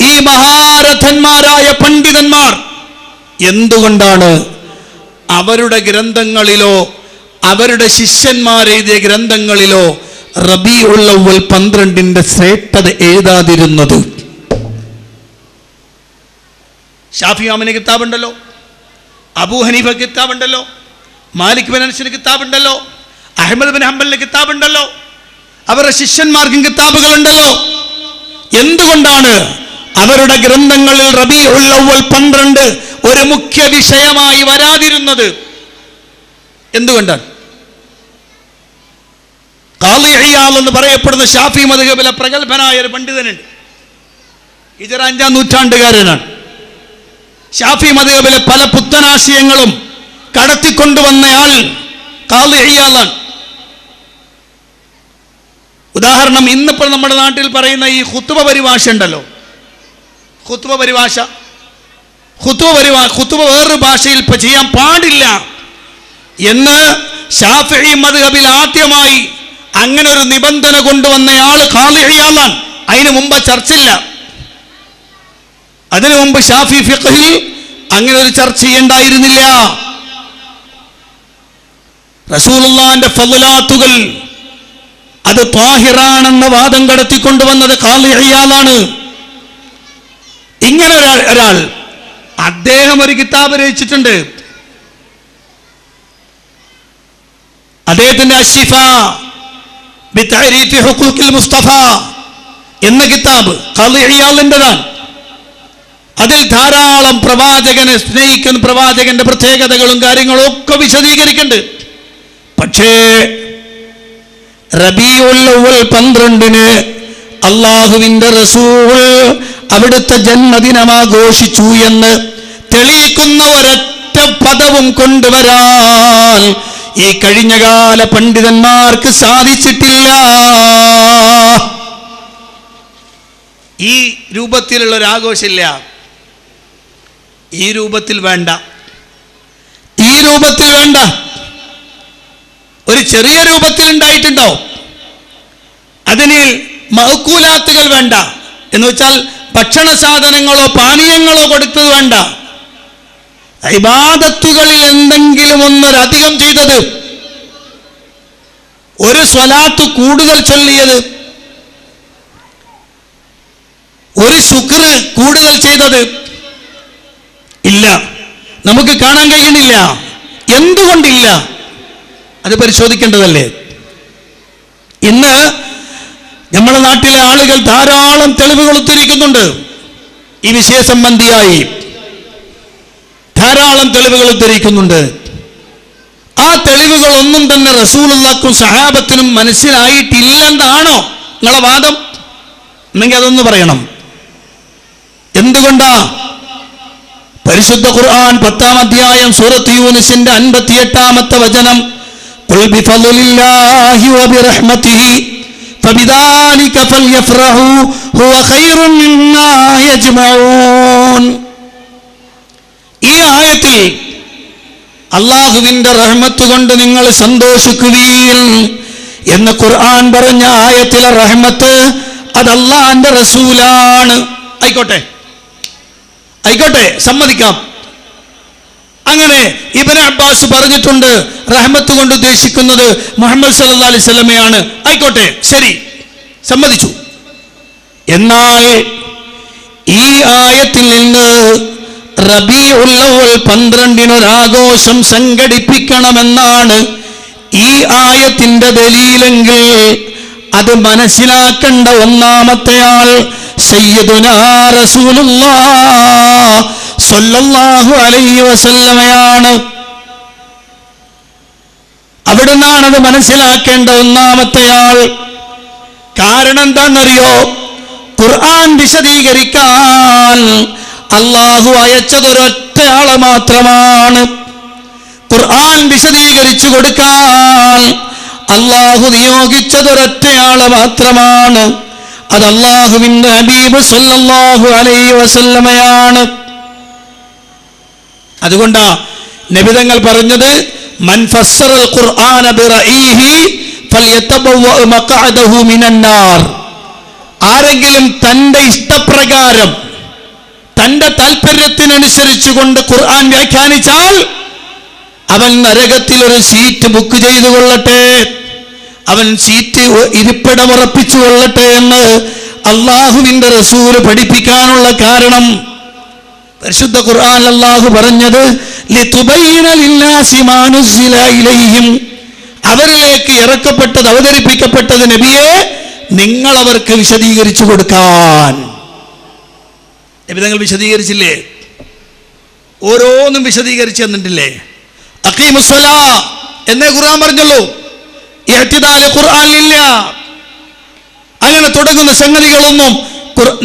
ഈ മഹാരഥന്മാരായ പണ്ഡിതന്മാർ എന്തുകൊണ്ടാണ് അവരുടെ ഗ്രന്ഥങ്ങളിലോ അവരുടെ ശിഷ്യന്മാരെഴുതിയ ഗ്രന്ഥങ്ങളിലോ റബീഉൽ അവ്വൽ 12ന്റെ ശ്രേഷ്ഠത എഴുതാതിരുന്നത്? ഷാഫി ഇമാമിന് കിതാബുണ്ടല്ലോ, അബൂ ഹനീഫ കിതാബുണ്ടല്ലോ, മാലിക് ബിൻ അനസിന് കിതാബുണ്ടല്ലോ, അഹ്മദ് ബിൻ ഹംബലിന് കിതാബുണ്ടല്ലോ, അവരുടെ ശിഷ്യന്മാർക്കും കിതാബുകളുണ്ടല്ലോ. എന്തുകൊണ്ടാണ് അവരുടെ ഗ്രന്ഥങ്ങളിൽ റബീഉൽ അവ്വൽ 12 ഒരു മുഖ്യ വിഷയമായി വരാതിരുന്നത്? എന്തുകൊണ്ടാണ്? ഖാളി ഇയാൽ എന്ന് പറയപ്പെടുന്ന ഷാഫി മദ്ഹബിലെ പ്രഗത്ഭനായ ഒരു പണ്ഡിതനുണ്ട്. ഹിജ്റ 5-ാം നൂറ്റാണ്ടുകാരനാണ്. ഷാഫി മദ്ഹബിലെ പല പുത്തനാശയങ്ങളും കടത്തിക്കൊണ്ടുവന്നയാൾ ഖാളി ഇയാലാണ്. ഉദാഹരണം, ഇന്നിപ്പോൾ നമ്മുടെ നാട്ടിൽ പറയുന്ന ഈ ഖുത്ബ പരിഭാഷ ഉണ്ടല്ലോ, ഖുത്ബ പരിഭാഷ വേറൊരു ഭാഷയിൽ ഇപ്പൊ ചെയ്യാൻ പാടില്ല എന്ന് ശാഫിഈ മദ്ഹബിൽ ആദ്യമായി അങ്ങനെ ഒരു നിബന്ധന കൊണ്ടുവന്നയാൾ ഖാളി ഇയാലാണ്. അതിനു മുമ്പ് ചർച്ചയില്ല. അതിനു മുമ്പ് ഷാഫി ഫിഖ്ഹിൽ അങ്ങനെ ഒരു ചർച്ച ചെയ്യേണ്ടായിരുന്നില്ല. റസൂലുള്ളാഹിന്റെ ഫളലാത്തുകൾ അത് ത്വാഹിറാണെന്ന വാദം കടത്തിക്കൊണ്ടുവന്നത് ഖാളി ഇയാലാണ്. ഇങ്ങനെ ഒരാൾ അദ്ദേഹം ഒരു കിതാബ് രചിച്ചിട്ടുണ്ട്. അദ്ദേഹത്തിന്റെ അശ്ശിഫ ബിതഅരീഫി ഹുഖൂഖിൽ മുസ്തഫ എന്ന കിതാബ് ഖാളി ഇയാലിൻ്റെതാണ്. അതിൽ ധാരാളം പ്രവാചകനെ സ്നേഹിക്കുന്ന പ്രവാചകന്റെ പ്രത്യേകതകളും കാര്യങ്ങളും ഒക്കെ വിശദീകരിക്കുന്നുണ്ട്. പക്ഷേ റബീഉൽ അവ്വൽ 12-ന് അള്ളാഹുവിന്റെ റസൂൽ അവിടുത്തെ ജന്മദിനം ആഘോഷിച്ചു എന്ന് തെളിയിക്കുന്ന ഒരൊറ്റ പദവും കൊണ്ടുവരാൻ ഈ കഴിഞ്ഞകാല പണ്ഡിതന്മാർക്ക് സാധിച്ചിട്ടില്ല. ഈ രൂപത്തിലുള്ള ഒരു ആഘോഷമില്ല. ഈ രൂപത്തിൽ വേണ്ട, ഈ രൂപത്തിൽ വേണ്ട. ഒരു ചെറിയ രൂപത്തിൽ ഉണ്ടായിട്ടുണ്ടോ? അതിന് മഅ്കൂലാത്തുകൾ വേണ്ട, എന്ന് വെച്ചാൽ ഭക്ഷണ സാധനങ്ങളോ പാനീയങ്ങളോ കൊടുത്തത് വേണ്ട. ഇബാദത്തുകളിൽ എന്തെങ്കിലും ഒന്നൊരധികം ചെയ്തത്, ഒരു സ്വലാത്ത് കൂടുതൽ ചൊല്ലിയത്, ഒരു ശുക്ർ കൂടുതൽ ചെയ്തത് ഇല്ല, നമുക്ക് കാണാൻ കഴിയുന്നില്ല. എന്തുകൊണ്ടില്ല? അത് പരിശോധിക്കേണ്ടതല്ലേ? ഇന്ന് നമ്മുടെ നാട്ടിലെ ആളുകൾ ധാരാളം തെളിവുകൾ ഉദ്ധരിക്കുന്നുണ്ട്. ഈ വിഷയ സംബന്ധിയായി ധാരാളം തെളിവുകൾ ഉദ്ധരിക്കുന്നുണ്ട്. ആ തെളിവുകളൊന്നും തന്നെ റസൂലുള്ളാഹിക്കും സഹാബത്തിനും മനസ്സിലായിട്ടില്ലെന്നാണോ നിങ്ങളെ വാദം? എന്നെങ്കിൽ അതൊന്ന് പറയണം. എന്തുകൊണ്ടാ? പരിശുദ്ധ ഖുർആൻ 10-ാം അധ്യായം സൂറത്ത് യൂനുസിന്റെ 58-ാമത്തെ വചനം, ഖുൽ ബിഫളില്ലാഹി വബിറഹ്മതിഹി ഫബിദാലിക ഫൽയഫ്റഹു ഹുവ ഖൈറുൻ മിമ്മാ യജ്മഊൻ. ഈ ആയത്തിൽ അല്ലാഹുവിന്റെ റഹ്മത്ത് കൊണ്ട് നിങ്ങൾ സന്തോഷിക്കുകയും എന്ന് ഖുർആൻ പറഞ്ഞ ആയത്തിലെ റഹ്മത്ത് അത് അല്ലാഹുവിന്റെ റസൂലാണ്. ആയിക്കോട്ടെ, സമ്മതിക്കാം. അങ്ങനെ ഇബ്നു അബ്ബാസ് പറഞ്ഞിട്ടുണ്ട് റഹ്മത്ത് കൊണ്ട് ഉദ്ദേശിക്കുന്നത് മുഹമ്മദ് സല്ലല്ലാഹു അലൈഹി വസല്ലമയാണ്. ആയിക്കോട്ടെ, ശരി, സമ്മതിച്ചു. എന്നാൽ ഈ ആയത്തിൽ നിന്ന് റബീഉൽ അവ്വൽ 12 ഒരാഘോഷം സംഘടിപ്പിക്കണമെന്നാണ് ഈ ആയത്തിന്റെ ദലീലെങ്കിൽ അത് മനസ്സിലാക്കേണ്ട ഒന്നാമത്തെ ആൾ സയ്യിദുനാ റസൂലുള്ളാഹ് സ്വല്ലല്ലാഹു അലൈഹി വസല്ലമയാണ്. അവിടുന്നാണ് അത് മനസ്സിലാക്കേണ്ട ഒന്നാമത്തെ ആൾ. കാരണം എന്താണെന്നറിയോ? ഖുർആൻ വിശദീകരിക്കാൻ അല്ലാഹു അയച്ചതൊരൊറ്റയാളെ മാത്രമാണ്. ഖുർആൻ വിശദീകരിച്ചു കൊടുക്കാൻ അല്ലാഹു നിയോഗിച്ചതൊരൊറ്റയാളെ മാത്രമാണ്. അത് അല്ലാഹുവിന്റെ ഹബീബ് സല്ലല്ലാഹു അലൈഹി വസല്ലമയാണ്. അതുകൊണ്ടാ നബി തങ്ങൾ പറഞ്ഞത്, മൻ ഫസ്സറൽ ഖുർആന ബിറഈഹി ഫൽയതബവ്വ മഖഅദഹു മിനന്നാർ. ആരെങ്കിലും തന്റെ ഇഷ്ടപ്രകാരം തന്റെ താല്പര്യത്തിനനുസരിച്ചുകൊണ്ട് ഖുർആൻ വ്യാഖ്യാനിച്ചാൽ അവൻ നരകത്തിൽ ഒരു സീറ്റ് ബുക്ക് ചെയ്തു കൊള്ളട്ടെ, അവൻ സീറ്റ് ഇരിപ്പിടം ഉറപ്പിച്ചു കൊള്ളട്ടെ എന്ന് അല്ലാഹുവിന്റെ റസൂൽ പഠിപ്പിക്കാനുള്ള കാരണം പരിശുദ്ധ ഖുർആൻ അല്ലാഹു പറഞ്ഞത് ലിതുബയ്യിന ലിന്നാസി മാ നുസ്സില ഇലൈഹിം. അവരിലേക്ക് ഇറക്കപ്പെട്ടത്, അവതരിപ്പിക്കപ്പെട്ടത് നബിയെ നിങ്ങൾ അവർക്ക് വിശദീകരിച്ചു കൊടുക്കാൻ. നബി തങ്ങൾ വിശദീകരിച്ചില്ലേ? ഓരോന്നും വിശദീകരിച്ചു തന്നിട്ടില്ലേ? അഖീമുസ്സലാ എന്നേ ഖുർആൻ പറഞ്ഞുള്ളൂ, ഇഅ്തിദാൽ ഖുർആനിലില്ല. അങ്ങനെ തുടങ്ങുന്ന സംഗതികളൊന്നും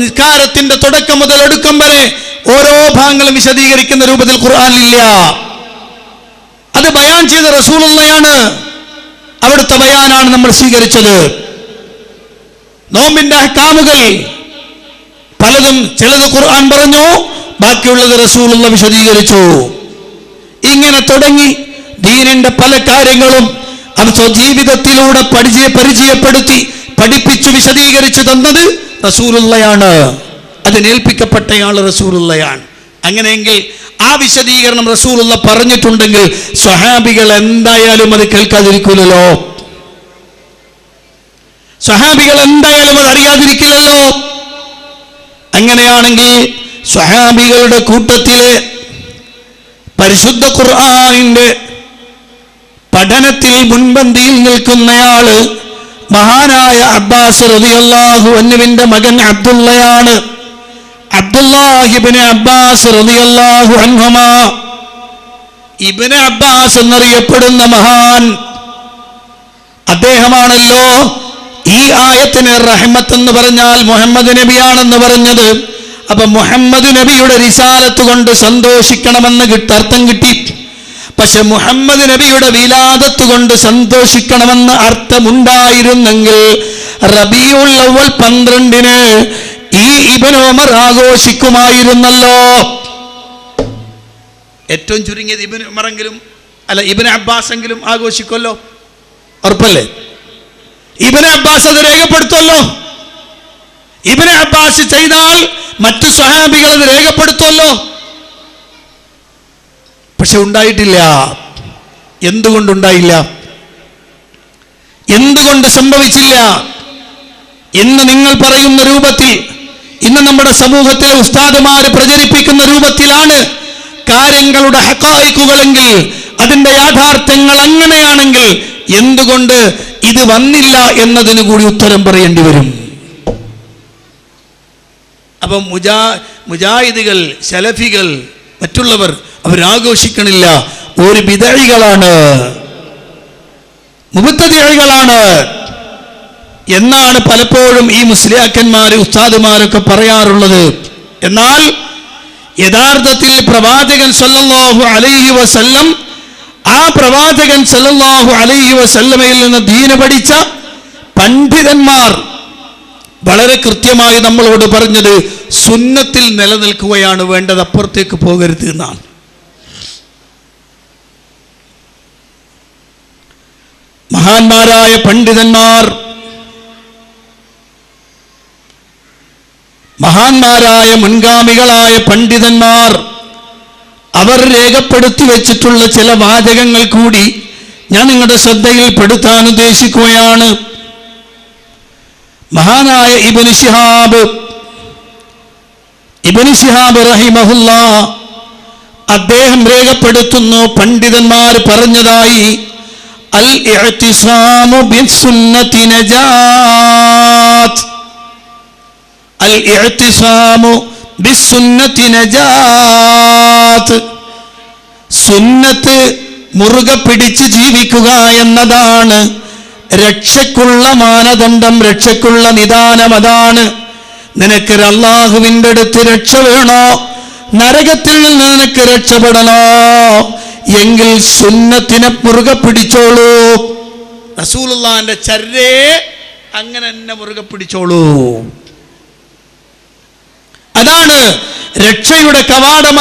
നിസ്കാരത്തിന്റെ തുടക്കം മുതൽ ഒടുക്കം വരെ ഓരോ ഭാഗങ്ങളും വിശദീകരിക്കുന്ന രൂപത്തിൽ ഖുർആനിലില്ല. അത് ബയാൻ ചെയ്ത റസൂലുള്ളാഹിയാണ്. അവിടുത്തെ ബയാനാണ് നമ്മൾ സ്വീകരിച്ചത്. നോമ്പിന്റെ അഹ്കാമുകൾ പലതും, ചിലത് ഖുർആൻ പറഞ്ഞു, ബാക്കിയുള്ളത് റസൂലുള്ളാഹി വിശദീകരിച്ചു. ഇങ്ങനെ തുടങ്ങി ദീനിന്റെ പല കാര്യങ്ങളും അത് സ്വജീവിതത്തിലൂടെ പരിചയപ്പെടുത്തി പഠിപ്പിച്ചു വിശദീകരിച്ചു തന്നത് റസൂലുള്ളാഹിയാണ്. അതിനേൽപ്പിക്കപ്പെട്ടയാൾ റസൂലുള്ളാഹിയാണ്. അങ്ങനെയെങ്കിൽ ആ വിശദീകരണം റസൂലുള്ളാഹി പറഞ്ഞിട്ടുണ്ടെങ്കിൽ സ്വഹാബികൾ എന്തായാലും അത് കേൾക്കാതിരിക്കില്ലല്ലോ, സ്വഹാബികൾ എന്തായാലും അത് അറിയാതിരിക്കില്ലല്ലോ. അങ്ങനെയാണെങ്കിൽ സ്വഹാബികളുടെ കൂട്ടത്തിലെ പരിശുദ്ധ ഖുർആനിന്റെ പഠനത്തിൽ മുൻപന്തിയിൽ നിൽക്കുന്നയാള് മഹാനായ അബ്ബാസ് റളിയല്ലാഹു അൻഹുവിന്റെ മകൻ അബ്ദുള്ളയാണ്. അബ്ദുല്ലാഹി ഇബ്നു അബ്ബാസ് റളിയല്ലാഹു അൻഹുമാ, ഇബ്നു അബ്ബാസ് എന്നറിയപ്പെടുന്ന മഹാൻ അദ്ദേഹമാണല്ലോ ഈ ആയത്തിന് റഹ്മത്ത് എന്ന് പറഞ്ഞാൽ മുഹമ്മദ് നബിയാണെന്ന് പറഞ്ഞത്. അപ്പൊ മുഹമ്മദ് നബിയുടെ റിസാലത്ത് കൊണ്ട് സന്തോഷിക്കണമെന്ന് അർത്ഥം കിട്ടി. പക്ഷെ മുഹമ്മദ് നബിയുടെ വിലാദത്ത് കൊണ്ട് സന്തോഷിക്കണമെന്ന് അർത്ഥമുണ്ടായിരുന്നെങ്കിൽ റബീഉൽ അവ്വൽ 12 ഈ ഇബ്നു ഉമർ ആഘോഷിക്കുമായിരുന്നല്ലോ. ഏറ്റവും ചുരുങ്ങിയത് ഇബ്നു ഉമറെങ്കിലും അല്ല ഇബ്നു അബ്ബാസ് എങ്കിലും ആഘോഷിക്കുമല്ലോ, ഉറപ്പല്ലേ? ഇബ്നു അബ്ബാസ് അത് രേഖപ്പെടുത്തുമല്ലോ. ഇബ്നു അബ്ബാസ് ചെയ്താൽ മറ്റു സ്വഹാബികൾ അത് രേഖപ്പെടുത്തുമല്ലോ. പക്ഷെ ഉണ്ടായിട്ടില്ല. എന്തുകൊണ്ടുണ്ടായില്ല? എന്തുകൊണ്ട് സംഭവിച്ചില്ല? ഇന്ന് നിങ്ങൾ പറയുന്ന രൂപത്തിൽ, ഇന്ന് നമ്മുടെ സമൂഹത്തിലെ ഉസ്താദുമാര് പ്രചരിപ്പിക്കുന്ന രൂപത്തിലാണ് കാര്യങ്ങളുടെ ഹഖായിഖുകളെങ്കിൽ അതിന്റെ യാഥാർത്ഥ്യങ്ങൾ അങ്ങനെയാണെങ്കിൽ എന്തുകൊണ്ട് ഇത് വന്നില്ല എന്നതിന് കൂടി ഉത്തരം പറയേണ്ടി വരും. അപ്പം മുജാഹിദുകൾ, സലഫികൾ, മറ്റുള്ളവർ അവരാഘോഷിക്കണില്ല, ഒരു ബിദഈകളാണ്, മുബ്തദിഈകളാണ് എന്നാണ് പലപ്പോഴും ഈ മുസ്ലിയാക്കന്മാര്, ഉസ്താദുമാരൊക്കെ പറയാറുള്ളത്. എന്നാൽ യഥാർത്ഥത്തിൽ പ്രവാചകൻ സല്ലല്ലാഹു അലൈഹി വസല്ലം, ആ പ്രവാചകൻ സല്ലല്ലാഹു അലൈഹി വസല്ലമയിൽ നിന്ന് ദീന പഠിച്ച പണ്ഡിതന്മാർ വളരെ കൃത്യമായി നമ്മളോട് പറഞ്ഞത് സുന്നത്തിൽ നിലനിൽക്കുകയാണ് വേണ്ടത്, അപ്പുറത്തേക്ക് പോകരുത് എന്നാണ്. മഹാന്മാരായ പണ്ഡിതന്മാർ, മഹാന്മാരായ മുൻഗാമികളായ പണ്ഡിതന്മാർ അവർ രേഖപ്പെടുത്തി വെച്ചിട്ടുള്ള ചില വാചകങ്ങൾ കൂടി ഞാൻ നിങ്ങളുടെ ശ്രദ്ധയിൽപ്പെടുത്താൻ ഉദ്ദേശിക്കുകയാണ്. മഹാനായ ഇബ്നു ശിഹാബ് റഹിമഹുല്ലാഹ് അദ്ദേഹം രേഖപ്പെടുത്തുന്നു, പണ്ഡിതന്മാർ പറഞ്ഞതായി, അൽ ഇഅ്തിസാമു ബിസ്സുന്നതി നജാത്ത്, അൽ ഇഅ്തിസാമു ബിസ്സുന്നതി നജാത്ത്, സുന്നത്ത് മുറുകെ പിടിച്ച് ജീവിക്കുക എന്നതാണ് രക്ഷയ്ക്കുള്ള മാനദണ്ഡം, രക്ഷയ്ക്കുള്ള നിദാനം. അതാണ്. നിനക്ക് അല്ലാഹുവിൻ്റെ അടുത്ത് രക്ഷ വേണോ, നരകത്തിൽ നിന്ന് നിനക്ക് രക്ഷപ്പെടണോ എങ്കിൽ സുന്നത്തിനെ മുറുകെ പിടിച്ചോളൂ. റസൂലുള്ളാഹിന്റെ ചര്യയെ അങ്ങനെ തന്നെ മുറുകെ പിടിച്ചോളൂ. അതാണ് രക്ഷയുടെ കവാടം,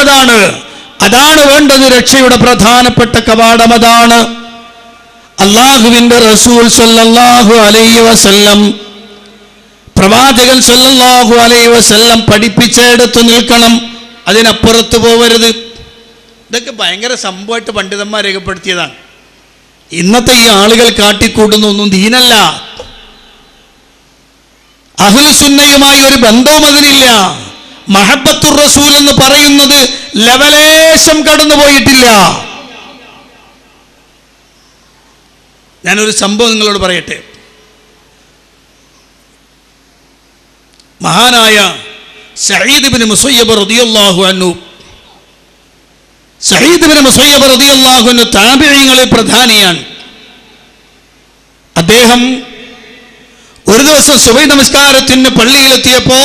അതാണ് വേണ്ടത്. രക്ഷയുടെ പ്രധാനപ്പെട്ട കവാടം അതാണ്. അല്ലാഹുവിൻ്റെ റസൂൽ സല്ലല്ലാഹു അലൈഹി വസല്ലം, പ്രവാചകൻ സല്ലല്ലാഹു അലൈഹി വസല്ലം പഠിപ്പിച്ചെടുത്ത് നിൽക്കണം, അതിനപ്പുറത്ത് പോവരുത്. ഇതൊക്കെ ഭയങ്കര സംഭവമായിട്ട് പണ്ഡിതന്മാർ രേഖപ്പെടുത്തിയതാണ്. ഇന്നത്തെ ഈ ആളുകൾ കാട്ടിക്കൂട്ടുന്നൊന്നും ദീനല്ല. അഹ്ലു സുന്നയുമായി ഒരു ബന്ധവും അതിനില്ല. മഹബ്ബത്തുർ റസൂൽ എന്ന് പറയുന്നത് ലവലേശം കടന്നുപോയിട്ടില്ല. ഞാനൊരു സംഭവം നിങ്ങളോട് പറയട്ടെ. മഹാനായ സഈദ് ഇബ്നു മുസയ്യബ് റളിയല്ലാഹു അൻഹു, സഈദ് ഇബ്നു മുസയ്യബ് റളിയല്ലാഹു അൻഹു താബിഈങ്ങളിൽ പ്രധാനിയാണ്. അദ്ദേഹം ഒരു ദിവസം സുബഹി നമസ്കാരത്തിന് പള്ളിയിലെത്തിയപ്പോ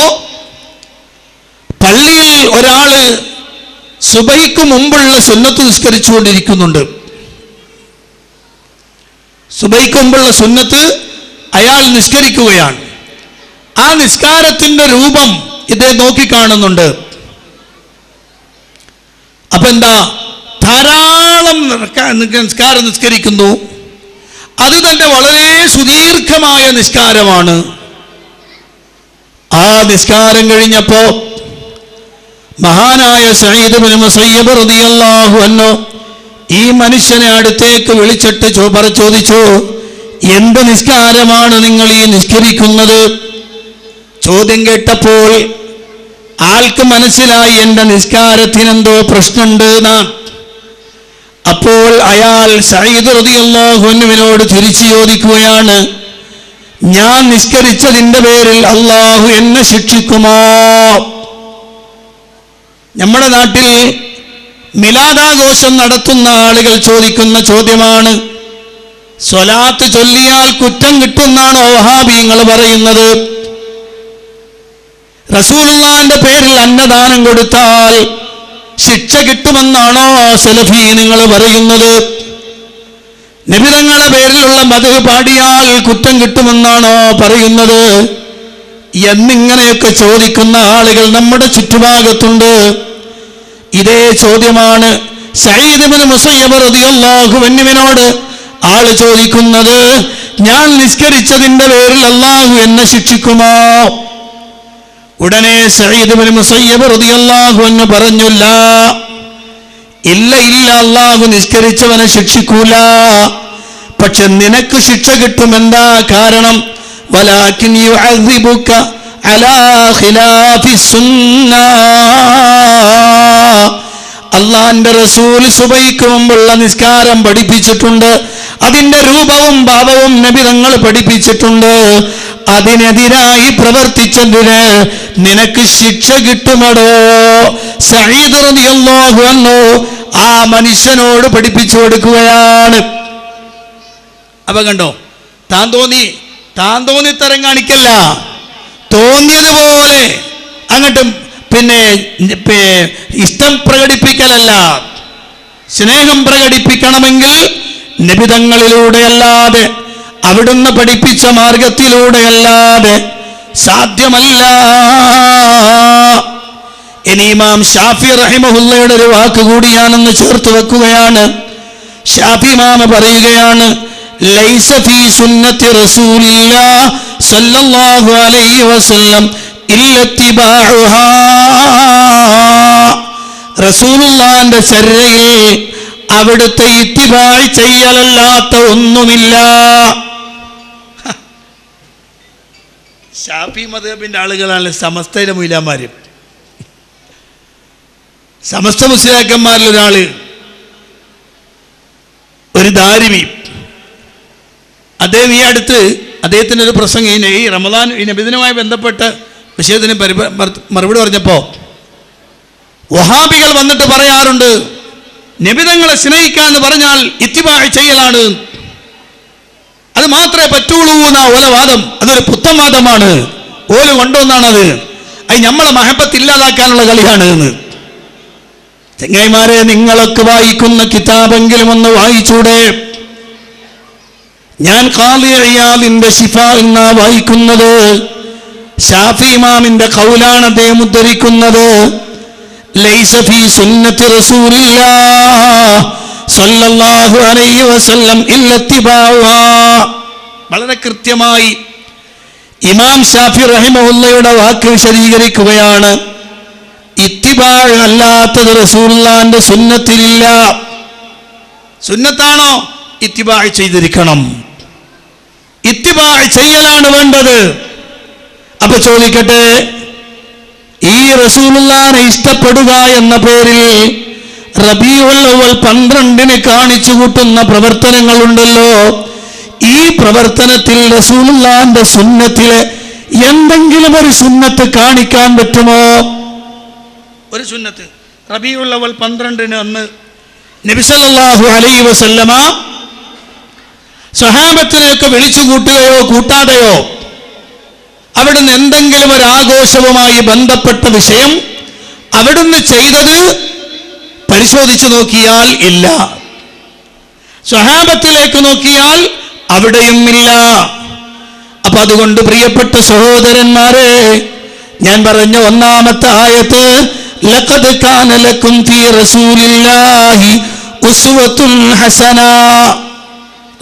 പള്ളിയിൽ ഒരാള് സുബഹിക്ക് മുമ്പുള്ള സുന്നത്ത് നിസ്കരിച്ചുകൊണ്ടിരിക്കുന്നുണ്ട്. സുബഹിക്ക് മുമ്പുള്ള സുന്നത്ത് അയാൾ നിസ്കരിക്കുകയാണ്. ആ നിസ്കാരത്തിന്റെ രൂപം ഇദ്ദേഹം നോക്കിക്കാണുന്നുണ്ട്. അപ്പൊ എന്താ, ധാരാളം നിസ്കാരം നിസ്കരിക്കുന്നു. അത് തന്നെ വളരെ സുദീർഘമായ നിസ്കാരമാണ്. ആ നിസ്കാരം കഴിഞ്ഞപ്പോ മഹാനായ സഈദ് ഇബ്നു മുസയ്യബ് റളിയല്ലാഹു അൻഹു ഈ മനുഷ്യനെ അടുത്തേക്ക് വിളിച്ചിട്ട് ചോദിച്ചു, എന്ത് നിസ്കാരമാണ് നിങ്ങൾ ഈ നിസ്കരിക്കുന്നത്? ചോദ്യം കേട്ടപ്പോൾ ആൾക്ക് മനസ്സിലായി എൻ്റെ നിസ്കാരത്തിനെന്തോ പ്രശ്നമുണ്ട് എന്നാണ്. അപ്പോൾ അയാൾ സഈദ് റളിയല്ലാഹു അൻഹുവിനോട് തിരിച്ചു ചോദിക്കുകയാണ്, ഞാൻ നിസ്കരിച്ചതിൻ്റെ പേരിൽ അല്ലാഹു എന്നെ ശിക്ഷിക്കുമോ? നമ്മുടെ നാട്ടിൽ മിലാദാഘോഷം നടത്തുന്ന ആളുകൾ ചോദിക്കുന്ന ചോദ്യമാണ്, സ്വലാത്ത് ചൊല്ലിയാൽ കുറ്റം കിട്ടുന്നാണോ വഹാബിയങ്ങൾ പറയുന്നത്? റസൂലുള്ളാഹിന്റെ പേരിൽ അന്നദാനം കൊടുത്താൽ ശിക്ഷ കിട്ടുമെന്നാണോ സലഫി നിങ്ങൾ പറയുന്നത്? നബി തങ്ങളുടെ പേരിലുള്ള മദ്ഹ് പാടിയാൽ കുറ്റം കിട്ടുമെന്നാണോ പറയുന്നത്? എന്നിങ്ങനെയൊക്കെ ചോദിക്കുന്ന ആളുകൾ നമ്മുടെ ചുറ്റുഭാഗത്തുണ്ട്. ഇതേ ചോദ്യമാണ് സഈദ് ഇബ്നു മുസയ്യബ് റളിയല്ലാഹു അൻഹുവിനോട് ആള് ചോദിക്കുന്നത്, ഞാൻ നിസ്കരിച്ചതിന്റെ പേരിൽ അല്ലാഹു എന്നെ ശിക്ഷിക്കുമോ? ഉടനെ സഈദ് ഇബ്നു മുസയ്യബ് റളിയല്ലാഹു അൻഹു പറഞ്ഞു, ഇല്ല, അല്ലാഹു നിസ്കരിച്ചവനെ ശിക്ഷിക്കൂല. പക്ഷെ നിനക്ക് ശിക്ഷ കിട്ടുമെന്താ കാരണം? വലാകിൻ യുഅദ്ദിബുക അലാ ഖിലാഫി സുന്ന, അള്ളാന്റെ റസൂൽ സുബഹിക്ക് മുമ്പുള്ള നിസ്കാരം പഠിപ്പിച്ചിട്ടുണ്ട്. അതിന്റെ രൂപവും ഭാവവും നബി തങ്ങൾ പഠിപ്പിച്ചിട്ടുണ്ട്. അതിനെതിരായി പ്രവർത്തിച്ചതിന് നിനക്ക് ശിക്ഷ കിട്ടുമടോ. സഈദ് റളിയല്ലാഹു അൻഹു ആ മനുഷ്യനോട് പഠിപ്പിച്ചു കൊടുക്കുകയാണ്. അപ്പൊ കണ്ടോ, താൻ തോന്നി തരം കാണിക്കല്ല, തോന്നിയതുപോലെ അങ്ങോട്ടും പിന്നെ ഇഷ്ടം പ്രകടിപ്പിക്കലല്ല. സ്നേഹം പ്രകടിപ്പിക്കണമെങ്കിൽ നബിതങ്ങളിലൂടെയല്ലാതെ, അവിടുന്ന് പഠിപ്പിച്ച മാർഗത്തിലൂടെയല്ലാതെ സാധ്യമല്ല. ഇനി ഇമാം ഷാഫി റഹിമഹുല്ലയുടെ ഒരു വാക്ക് കൂടി ഞാനൊന്ന് ചേർത്ത് വെക്കുകയാണ്. ഷാഫി ഇമാം പറയുകയാണ്, ലൈസ ഫീ സുന്നത്തി റസൂലില്ലാഹ് സ്വല്ലല്ലാഹു അലൈഹി വസല്ലം ഇല്ല ഇത്തിബാഉഹാ. റസൂലുള്ളാഹിന്റെ ശരീഅയിൽ അവിടുത്തെ ഇത്തിബാഅ് ചെയ്യലല്ലാത്ത ഒന്നുമില്ല. ഷാഫി മദ്ഹബിന്റെ ആളുകളാണ് സമസ്തയിലെ മൗലവിമാര്. സമസ്ത മുസ്ലിയാക്കന്മാരിൽ ഒരാള്, ഒരു ദാരിമി, അദ്ദേഹം ഈ അടുത്ത് അദ്ദേഹത്തിൻ്റെ ഒരു പ്രസംഗം ഈ റമദാൻ ഈ നബിദിനുമായി ബന്ധപ്പെട്ട വിഷയത്തിന് മറുപടി പറഞ്ഞപ്പോൾ വഹാബികൾ വന്നിട്ട് പറയാറുണ്ട്, നബിതങ്ങളെ സ്നേഹിക്കുക എന്ന് പറഞ്ഞാൽ ഇത്തിബാഅ് ചെയ്യലാണ്, അത് മാത്രമേ പറ്റുള്ളൂ എന്നാ ഓല വാദം. അതൊരു പുത്തൻവാദമാണ്, ഓല് കൊണ്ടുവന്നാണത്, അത് നമ്മളെ മഹബത്ത് ഇല്ലാതാക്കാനുള്ള കളിയാണ് എന്ന്. ചങ്ങായിമാരെ, നിങ്ങളൊക്കെ വായിക്കുന്ന കിതാബെങ്കിലും ഒന്ന് വായിച്ചൂടെ? ഞാൻ ഖാദി ഇയാദിന്റെ ശിഫ എന്നാ വായിക്കുന്നത്. ഷാഫി ഇമാമിന്റെ ഖൗലാണ് അദ്ദേഹം ഉദ്ധരിക്കുന്നത്. ലൈസ ഫീ സുന്നത്തി റസൂലില്ലാഹ് സ്വല്ലല്ലാഹു അലൈഹി വസല്ലം ഇല്ല ഇത്തിബാഉഹാ. വളരെ കൃത്യമായി ഇമാം ഷാഫി റഹിമഹുല്ലയുടെ വാക്ക് വിശദീകരിക്കുകയാണ്. ഇത്തിബാഅ് അല്ലാത്തത് റസൂലുള്ളാഹിന്റെ സുന്നത്തിലില്ല. സുന്നത്താണോ? ഇത്തിബാഅ് ചെയ്തിരിക്കണം, ഇത്തിബാഅ് ചെയ്യലാണ് വേണ്ടത്. അപ്പൊ ചോദിക്കട്ടെ, ഈ റസൂലുള്ളാഹിനെ ഇഷ്ടപ്പെടുക എന്ന പേരിൽ റബീഉൽ അവ്വൽ 12 കാണിച്ചു കൂട്ടുന്ന പ്രവർത്തനങ്ങളുണ്ടല്ലോ, ഈ പ്രവർത്തനത്തിൽ റസൂലുള്ളാഹിന്റെ സുന്നത്തിലെ എന്തെങ്കിലും ഒരു സുന്നത്ത് കാണിക്കാൻ പറ്റുമോ? ഒരു സുന്നത്ത് റബീഉൽ അവ്വൽ 12 അന്ന് നബി സല്ലല്ലാഹു അലൈഹി വസല്ലമ സ്വഹാബത്തിനെയൊക്കെ വിളിച്ചു കൂട്ടുകയോ കൂട്ടാതെയോ അവിടുന്ന് എന്തെങ്കിലും ഒരു ആഘോഷവുമായി ബന്ധപ്പെട്ട വിഷയം അവിടുന്ന് ചെയ്തത് പരിശോധിച്ചു നോക്കിയാൽ ഇല്ല. സ്വഹാബത്തിലേക്ക് നോക്കിയാൽ അവിടെയും ഇല്ല. അപ്പൊ അതുകൊണ്ട് പ്രിയപ്പെട്ട സഹോദരന്മാരെ, ഞാൻ പറഞ്ഞ ഒന്നാമത്തെ ആയത്ത്, ലഖദ് കാന ലക്കും ഫീ റസൂലില്ലാഹി ഉസ്വത്തുൻ ഹസന.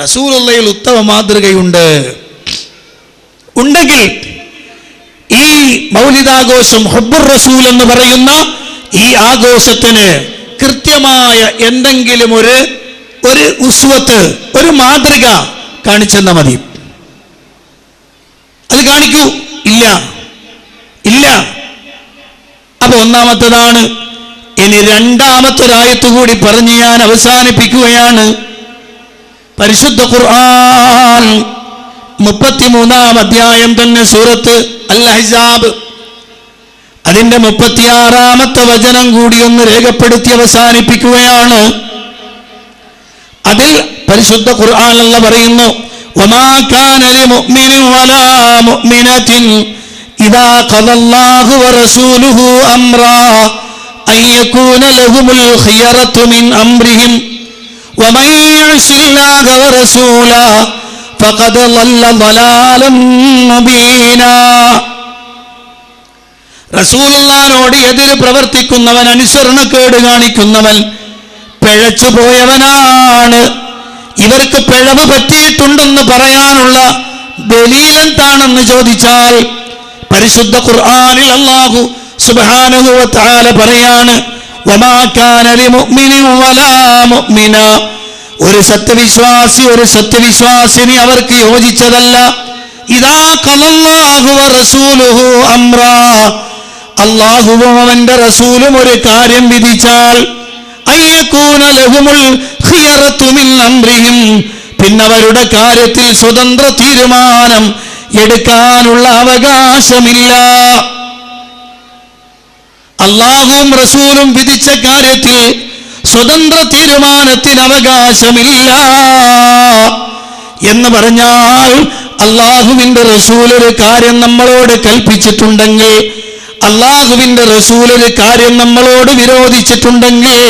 റസൂലുള്ളാഹിൽ ഉത്തമ മാതൃകയുണ്ട്. ഉണ്ടെങ്കിൽ ഈ മൗലിദാഘോഷം ഹുബ്ബുർ റസൂൽ എന്ന് പറയുന്ന ഈ ആഘോഷത്തിന് കൃത്യമായ എന്തെങ്കിലും ഒരു ഉസ്വത്ത്, ഒരു മാതൃക കാണിച്ചെന്നാൽ മതി. അത് കാണിക്കൂ? ഇല്ല. അപ്പൊ ഒന്നാമത്തതാണ്. ഇനി രണ്ടാമത്തൊരായത്ത് കൂടി പറഞ്ഞ് ഞാൻ അവസാനിപ്പിക്കുകയാണ്. പരിശുദ്ധ ഖുർആൻ 33-ാം അധ്യായം തന്നെ സൂറത്ത് അൽ അഹ്സാബ്, അതിന്റെ 36-ാമത്തെ വചനം കൂടി ഒന്ന് രേഖപ്പെടുത്തി അവസാനിപ്പിക്കുകയാണ്. അതിൽ പരിശുദ്ധ ഖുർആൻ അല്ലാഹു പറയുന്നു, വമാ കാന ലിമുഅ്മിനിൻ വലാ മുഅ്മിനത്തിൻ ഇദാ ഖദല്ലാഹു വറസൂലുഹു അംറാ അൻ യകൂന ലഹുമുൽ ഖിയറതു മിൻ അംരിഹിം വമൻ യഅസില്ലാഹ വറസൂലഹു ഫഖദ് ളല്ല ളലാലൻ മുബീനാ. റസൂലുള്ളാഹിനോട് എതിര് പ്രവർത്തിക്കുന്നവൻ, അനുസരണക്കേട് കാണിക്കുന്നവൻ പിഴച്ചു പോയവനാണ്. ഇവർക്ക് പിഴവ് പറ്റിയിട്ടുണ്ടെന്ന് പറയാനുള്ള ദലീൽ എന്താണെന്ന് ചോദിച്ചാൽ പരിശുദ്ധ ഖുർആനിൽ അല്ലാഹു സുബ്ഹാനഹു വ തആല പറയാണ്, വമാ കാന ലിമുഅ്മിനിൻ വലാ മുഅ്മിന. ഒരു സത്യവിശ്വാസിനി അവർക്ക് യോജിച്ചതല്ല. ഇദാ ഖലല്ലാഹു വ റസൂലുഹു അംറാ, അല്ലാഹുവും അവന്റെ റസൂലും ഒരു കാര്യം വിധിച്ചാൽ, അയ്യകൂന ലഹുമുൽ ഖിയറതു മിൻ അംരിഹിം, പിന്നവരുടെ കാര്യത്തിൽ സ്വതന്ത്ര തീരുമാനം എടുക്കാനുള്ള അവകാശമില്ല. അല്ലാഹുവും റസൂലും വിധിച്ച കാര്യത്തിൽ സ്വതന്ത്ര തീരുമാനത്തിന് അവകാശമില്ല എന്ന് പറഞ്ഞാൽ, അല്ലാഹുവിന്റെ റസൂൽ ഒരു കാര്യം നമ്മളോട് കൽപ്പിച്ചിട്ടുണ്ടെങ്കിൽ, അല്ലാഹുവിന്റെ റസൂൽ ഒരു കാര്യം നമ്മളോട് വിരോധിച്ചിട്ടുണ്ടെങ്കിൽ,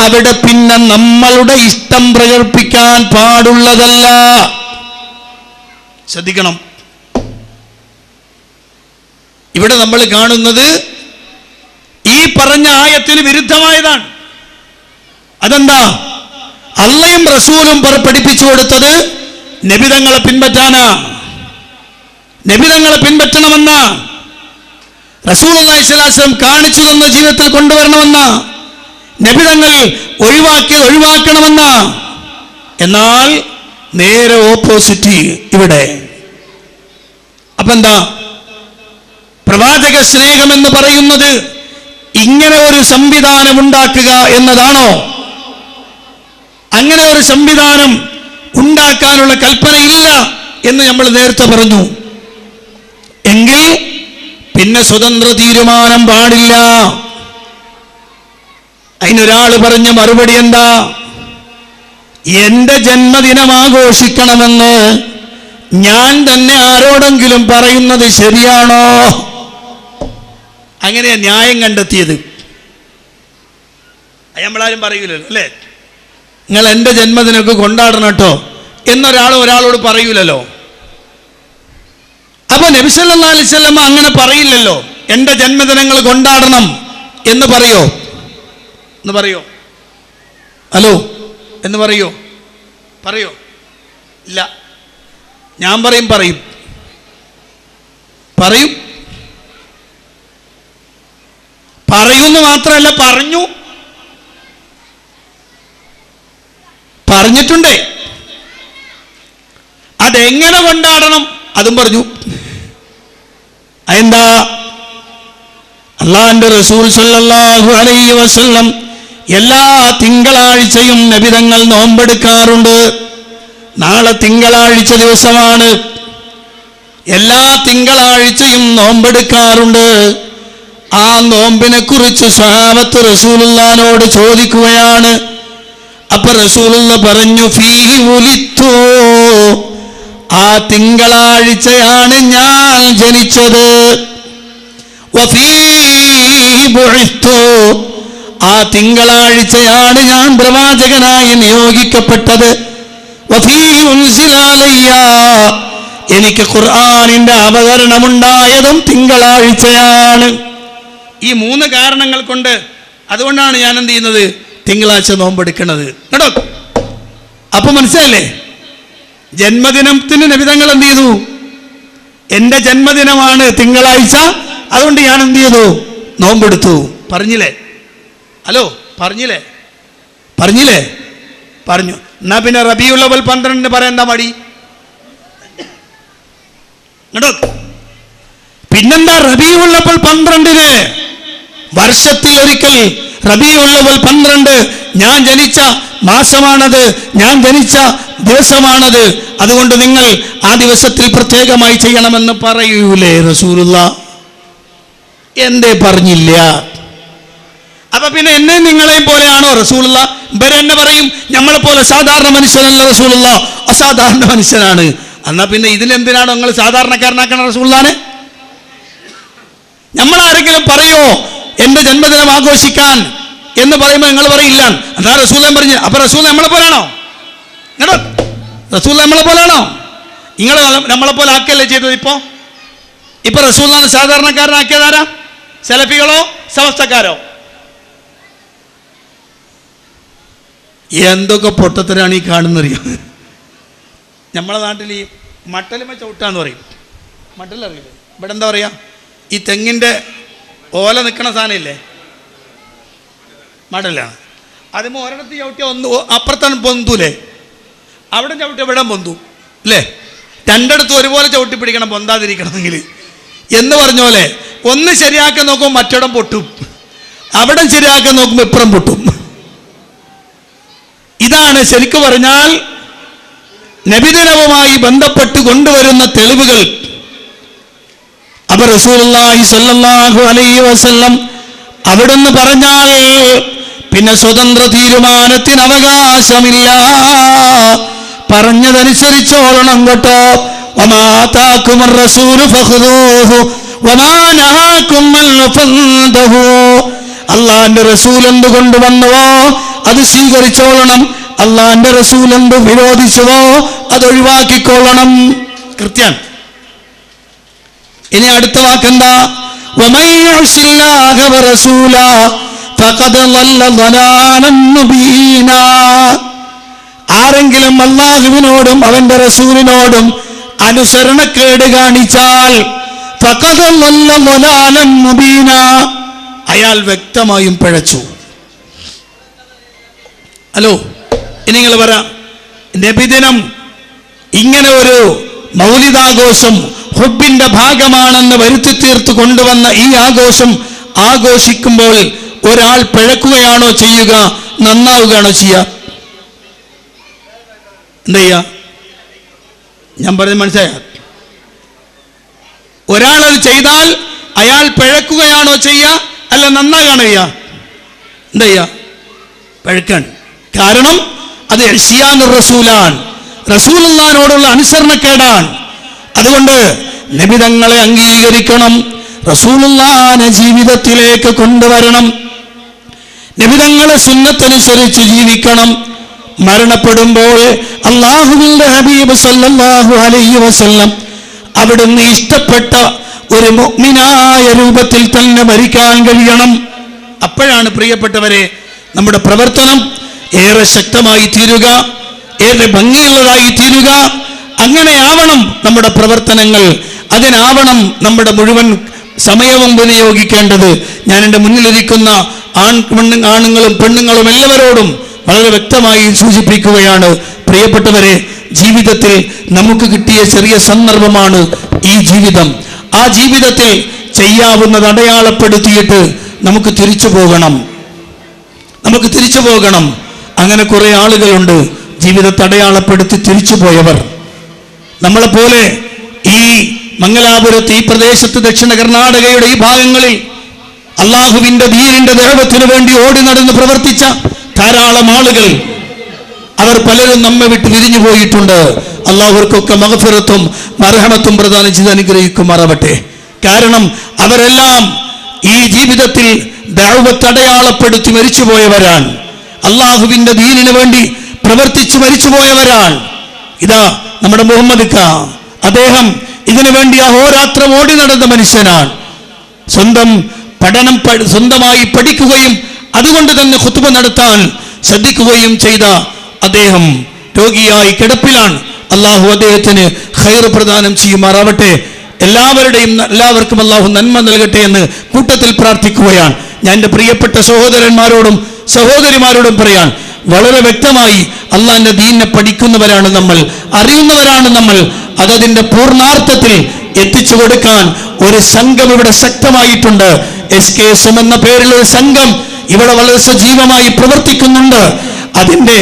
അവിടെ പിന്നെ നമ്മളുടെ ഇഷ്ടം പ്രകടിപ്പിക്കാൻ പാടുള്ളതല്ല. ശ്രദ്ധിക്കണം. ഇവിടെ നമ്മൾ കാണുന്നത് ഈ പറഞ്ഞ ആയത്തിന് വിരുദ്ധമായതാണ്. അതെന്താ? അള്ളയും റസൂലും പഠിപ്പിച്ചു കൊടുത്തത് നബിതങ്ങളെ പിൻപറ്റാനാ, നബിതങ്ങളെ പിൻപറ്റണമെന്ന, റസൂലുള്ളാഹി സ്വല്ലല്ലാഹു അലൈഹി വസല്ലം കാണിച്ചു തന്ന ജീവിതത്തിൽ കൊണ്ടുവരണമെന്ന, നബിതങ്ങൾ ഒഴിവാക്കണമെന്ന. എന്നാൽ നേരെ ഓപ്പോസിറ്റ് ഇവിടെ. അപ്പൊ എന്താ? പ്രവാചക സ്നേഹം എന്ന് പറയുന്നത് ഇങ്ങനെ ഒരു സംവിധാനം ഉണ്ടാക്കുക എന്നതാണോ? അങ്ങനെ ഒരു സംവിധാനം ഉണ്ടാക്കാനുള്ള കൽപ്പനയില്ല എന്ന് നമ്മൾ നേരത്തെ പറഞ്ഞു. എങ്കിൽ പിന്നെ സ്വതന്ത്ര തീരുമാനം പാടില്ല. അതിനൊരാൾ പറഞ്ഞ മറുപടി എന്താ? എന്റെ ജന്മദിനം ആഘോഷിക്കണമെന്ന് ഞാൻ തന്നെ ആരോടെങ്കിലും പറയുന്നത് ശരിയാണോ? അങ്ങനെയാ ന്യായം കണ്ടെത്തിയത്. നമ്മളാരും പറയൂലല്ലോ അല്ലേ, നിങ്ങൾ എൻ്റെ ജന്മദിനമൊക്കെ കൊണ്ടാടണം കേട്ടോ ഒരാളോട് പറയൂലല്ലോ. അപ്പൊ നബി സല്ലല്ലാഹു അലൈഹി വസല്ലം അങ്ങനെ പറയില്ലല്ലോ. എൻ്റെ ജന്മദിനങ്ങൾ കൊണ്ടാടണം എന്ന് പറയോ? ഹലോ എന്ന് പറയോ? ഇല്ല. ഞാൻ പറയും പറയുന്നു മാത്രമല്ല, പറഞ്ഞിട്ടുണ്ടേ. അതെങ്ങനെ കൊണ്ടാടണം അതും പറഞ്ഞു. അതെന്താ? അല്ലാഹുവിന്റെ റസൂൽ സ്വല്ലല്ലാഹു അലൈഹി വസല്ലം എല്ലാ തിങ്കളാഴ്ചയും നബിതങ്ങൾ നോമ്പെടുക്കാറുണ്ട്. നാളെ തിങ്കളാഴ്ച ദിവസമാണ്. എല്ലാ തിങ്കളാഴ്ചയും നോമ്പെടുക്കാറുണ്ട്. ആ നോമ്പിനെ കുറിച്ച് സ്വഹാബത്ത് റസൂലുള്ളാഹിനോട് ചോദിക്കുകയാണ്. അപ്പൊ റസൂലുള്ള പറഞ്ഞു, ഫീഹി ഉലിത്തു, ആ തിങ്കളാഴ്ചയാണ് ഞാൻ ജനിച്ചത്. വഫീഹി ബുഇത്തു, ആ തിങ്കളാഴ്ചയാണ് ഞാൻ പ്രവാചകനായി നിയോഗിക്കപ്പെട്ടത്. വഫീഹി ഉൻസില അലയ്യ, എനിക്ക് ഖുർആനിന്റെ അവതരണമുണ്ടായതും തിങ്കളാഴ്ചയാണ്. ഈ 3 കാരണങ്ങൾ കൊണ്ട്, അതുകൊണ്ടാണ് ഞാൻ എന്ത് ചെയ്യുന്നത്? തിങ്കളാഴ്ച നോമ്പെടുക്കുന്നത് കേട്ടോ. അപ്പൊ മനസ്സിലല്ലേ? ജന്മദിനത്തിന് നബിതങ്ങൾ എന്ത് ചെയ്തു? എൻ്റെ ജന്മദിനമാണ് തിങ്കളാഴ്ച, അതുകൊണ്ട് ഞാൻ എന്ത് ചെയ്തു? നോമ്പെടുത്തു. പറഞ്ഞില്ലേ? ഹലോ, പറഞ്ഞില്ലേ? പറഞ്ഞു. എന്നാ പിന്നെ റബീഉൽ അവ്വൽ 12 പറയാൻ എന്താ മടി കേട്ടോ? പിന്നെന്താ റബീഉൽ അവ്വൽ 12 വർഷത്തിൽ ഒരിക്കൽ റബീഉൽ അവ്വൽ 12 ഞാൻ ജനിച്ച മാസമാണത്, ഞാൻ ജനിച്ച ദിവസമാണത്, അതുകൊണ്ട് നിങ്ങൾ ആ ദിവസത്തിൽ പ്രത്യേകമായി ചെയ്യണമെന്ന് പറയൂലേ റസൂലുള്ളാഹ്? എന്തേ പറഞ്ഞില്ല? അപ്പൊ പിന്നെ എന്നെ നിങ്ങളെയും പോലെയാണോ റസൂലുള്ളാഹ്? ഇവരെന്നെ പറയും നമ്മളെ പോലെ സാധാരണ മനുഷ്യനല്ല റസൂലുള്ളാഹ്, അസാധാരണ മനുഷ്യനാണ്. എന്നാ പിന്നെ ഇതിലെന്തിനാണോ നിങ്ങൾ സാധാരണക്കാരനാക്കണ റസൂലുള്ളാഹിനെ? നമ്മളാരെങ്കിലും പറയോ എന്റെ ജന്മദിനം ആഘോഷിക്കാൻ എന്ന് പറയുമ്പോൾ നിങ്ങൾ പറയില്ല. അതാ റസൂലുള്ളാഹി പറഞ്ഞു. അപ്പൊ റസൂൽ നമ്മളെ പോലാണോ? റസൂൽ നമ്മളെ പോലാണോ? നിങ്ങൾ നമ്മളെ പോലെ ആക്കല്ലേ ചെയ്തത്? ഇപ്പൊ റസൂലുള്ളാഹിനെ സാധാരണക്കാരനാക്കിയതാരാ? സലഫികളോ സമസ്തക്കാരോ? എന്തൊക്കെ പൊട്ടത്തരാണ് ഈ കാണുന്നറിയോ? നമ്മളെ നാട്ടിൽ ഈ മട്ടലുമ ചവിട്ടാന്ന് പറയും. മട്ടലറിയില്ലേ? ഇവിടെ എന്താ പറയാ? ഈ തെങ്ങിൻ്റെ ഓല നിൽക്കണ സാധനം ഇല്ലേ, മടലാണ്. അതിന് ഒരിടത്ത് ചവിട്ടിയ അപ്പുറത്താണ് പൊന്തൂലേ? അവിടെ ചവിട്ടിയ ഇവിടെ പൊന്തു അല്ലേ? രണ്ടിടത്തും ഒരുപോലെ ചവിട്ടി പിടിക്കണം പൊന്താതിരിക്കണമെങ്കിൽ എന്ന് പറഞ്ഞ പോലെ ഒന്ന് ശരിയാക്കാൻ നോക്കുമ്പോൾ മറ്റിടം പൊട്ടും, അവിടെ ശരിയാക്കാൻ നോക്കുമ്പോൾ ഇപ്പുറം പൊട്ടും. ഇതാണ് ശരിക്കു പറഞ്ഞാൽ നബിദിനവുമായി ബന്ധപ്പെട്ട് കൊണ്ടുവരുന്ന തെളിവുകൾ. അപ്പൊ റസൂലുള്ളാഹി സ്വല്ലല്ലാഹു അലൈഹി വസല്ലം അവിടുന്ന് പറഞ്ഞാൽ പിന്നെ സ്വതന്ത്ര തീരുമാനത്തിന് അവകാശമില്ല. പറഞ്ഞതനുസരിച്ചോളണം കേട്ടോ. വമാ ആതാകുമുർ റസൂലു ഫഖുദൂഹു വമാ നഹാകും അൻഹു ഫന്തഹു. അല്ലാഹുവിന്റെ റസൂൽ എന്ത് കൊണ്ടുവന്നുവോ അത് സ്വീകരിച്ചോളണം. അല്ലാഹുവിന്റെ റസൂൽ എന്ത് വിരോധിച്ചുവോ അത് ഒഴിവാക്കിക്കൊള്ളണം. കൃത്യം. ഇനി അടുത്ത വാക്കെന്താ? വമൻ യഅ്സില്ലാഹ വറസൂല ഫഖദ് ളല്ല ളലാലൻ മുബീനാ. ആരെങ്കിലും അല്ലാഹുവിനോടും അവന്റെ റസൂലിനോടും അനുസരണക്കേട് കാണിച്ചാൽ ഫഖദ് ളല്ല ളലാലൻ മുബീനാ, അയാൾ വ്യക്തമായും പിഴച്ചു. ഹലോ, ഇനി നിങ്ങൾ പറ, നബിദിനം ഇങ്ങനെ ഒരു മൗലിദാഘോഷം ഹുബിന്റെ ഭാഗമാണെന്ന് വരുത്തി തീർത്ത് കൊണ്ടുവന്ന ഈ ആഘോഷം ആഘോഷിക്കുമ്പോൾ ഒരാൾ പിഴക്കുകയാണോ ചെയ്യുക, നന്നാവുകയാണോ ചെയ്യുക? എന്താ ചെയ്യുക? ഞാൻ പറഞ്ഞത് മനസ്സിലായ? ഒരാൾ അത് ചെയ്താൽ അയാൾ പിഴക്കുകയാണോ ചെയ്യുക, അല്ല നന്നാകാണോ ചെയ്യുക? എന്താ ചെയ്യുക? പിഴക്കാണ്. കാരണം അത് ഇസ്യാനുർ റസൂലാണ്, റസൂലുള്ളാഹിനോടുള്ള അനുസരണക്കേടാണ്. അതുകൊണ്ട് നബിതങ്ങളെ അംഗീകരിക്കണം, റസൂലുള്ളാഹിനെ ജീവിതത്തിലേക്ക് കൊണ്ടുവരണം, നബിതങ്ങളെ സുന്നത്തനുസരിച്ച് ജീവിക്കണം. മരണപ്പെടുമ്പോൾ അല്ലാഹുവിന്റെ ഹബീബ് സല്ലല്ലാഹു അലൈഹി വസല്ലം അവിടുന്ന് ഇഷ്ടപ്പെട്ട ഒരു മുഅ്മിനായ രൂപത്തിൽ തന്നെ മരിക്കാൻ കഴിയണം. അപ്പോഴാണ് പ്രിയപ്പെട്ടവരെ നമ്മുടെ പ്രവർത്തനം ഏറെ ശക്തമായി തീരുക, ഏറെ ഭംഗിയുള്ളതായി തീരുക. അങ്ങനെയാവണം നമ്മുടെ പ്രവർത്തനങ്ങൾ, അതിനാവണം നമ്മുടെ മുഴുവൻ സമയവും വിനിയോഗിക്കേണ്ടത്. ഞാൻ എൻ്റെ മുന്നിലിരിക്കുന്ന ആണുങ്ങളും പെണ്ണുങ്ങളും എല്ലാവരോടും വളരെ വ്യക്തമായി സൂചിപ്പിക്കുകയാണ്, പ്രിയപ്പെട്ടവരെ, ജീവിതത്തിൽ നമുക്ക് കിട്ടിയ ചെറിയ സന്ദർഭമാണ് ഈ ജീവിതം. ആ ജീവിതത്തിൽ ചെയ്യാവുന്നത് അടയാളപ്പെടുത്തിയിട്ട് നമുക്ക് തിരിച്ചു പോകണം. അങ്ങനെ കുറെ ആളുകളുണ്ട് ജീവിതത്തെ അടയാളപ്പെടുത്തി തിരിച്ചുപോയവർ. നമ്മളെപ്പോലെ ഈ മംഗലാപുരത്ത്, ഈ പ്രദേശത്ത്, ദക്ഷിണ കർണാടകയുടെ ഈ ഭാഗങ്ങളിൽ അള്ളാഹുവിന്റെ ദീനിന്റെ ദഅവത്തിന് വേണ്ടി ഓടി നടന്ന് പ്രവർത്തിച്ച ധാരാളം ആളുകൾ, അവർ പലരും നമ്മെ വിട്ട് പിരിഞ്ഞു പോയിട്ടുണ്ട്. അള്ളാഹുവർക്കൊക്കെ മഗ്ഫിറത്തും മർഹമത്തും പ്രദാനം ചെയ്ത് അനുഗ്രഹിക്കുമാറാവട്ടെ. കാരണം അവരെല്ലാം ഈ ജീവിതത്തിൽ ദഅവത്ത് അടയാളപ്പെടുത്തി മരിച്ചുപോയവരാണ്, അള്ളാഹുവിന്റെ ദീനിന് വേണ്ടി പ്രവർത്തിച്ചു മരിച്ചുപോയവരാണ്. ഇതാ നമ്മുടെ മുഹമ്മദ് ഖാ, അദ്ദേഹം ഇതിനു വേണ്ടി അഹോരാത്രം ഓടി നടന്ന മനുഷ്യനാണ്. സ്വന്തമായി പഠിക്കുകയും അതുകൊണ്ട് തന്നെ ഖുത്ബ നടത്താൻ ശ്രദ്ധിക്കുകയും ചെയ്ത അദ്ദേഹം രോഗിയായി കിടപ്പിലാണ്. അള്ളാഹു അദ്ദേഹത്തിന് ഖൈർ പ്രദാനം ചെയ്യുമാറാവട്ടെ. എല്ലാവർക്കും അള്ളാഹു നന്മ നൽകട്ടെ എന്ന് കൂട്ടത്തിൽ പ്രാർത്ഥിക്കുകയാണ്. ഞാൻ എൻ്റെ പ്രിയപ്പെട്ട സഹോദരന്മാരോടും സഹോദരിമാരോടും പറയാൻ, വളരെ വ്യക്തമായി അള്ളാഹിന്റെ ദീനിനെ പഠിക്കുന്നവരാണ് നമ്മൾ, അറിയുന്നവരാണ് നമ്മൾ. അതതിന്റെ പൂർണ്ണാർത്ഥത്തിൽ എത്തിച്ചു കൊടുക്കാൻ ഒരു സംഘം ഇവിടെ ശക്തമായിട്ടുണ്ട്. SKSM എന്ന പേരിൽ ഒരു സംഘം ഇവിടെ വളരെ സജീവമായി പ്രവർത്തിക്കുന്നുണ്ട്. അതിന്റെ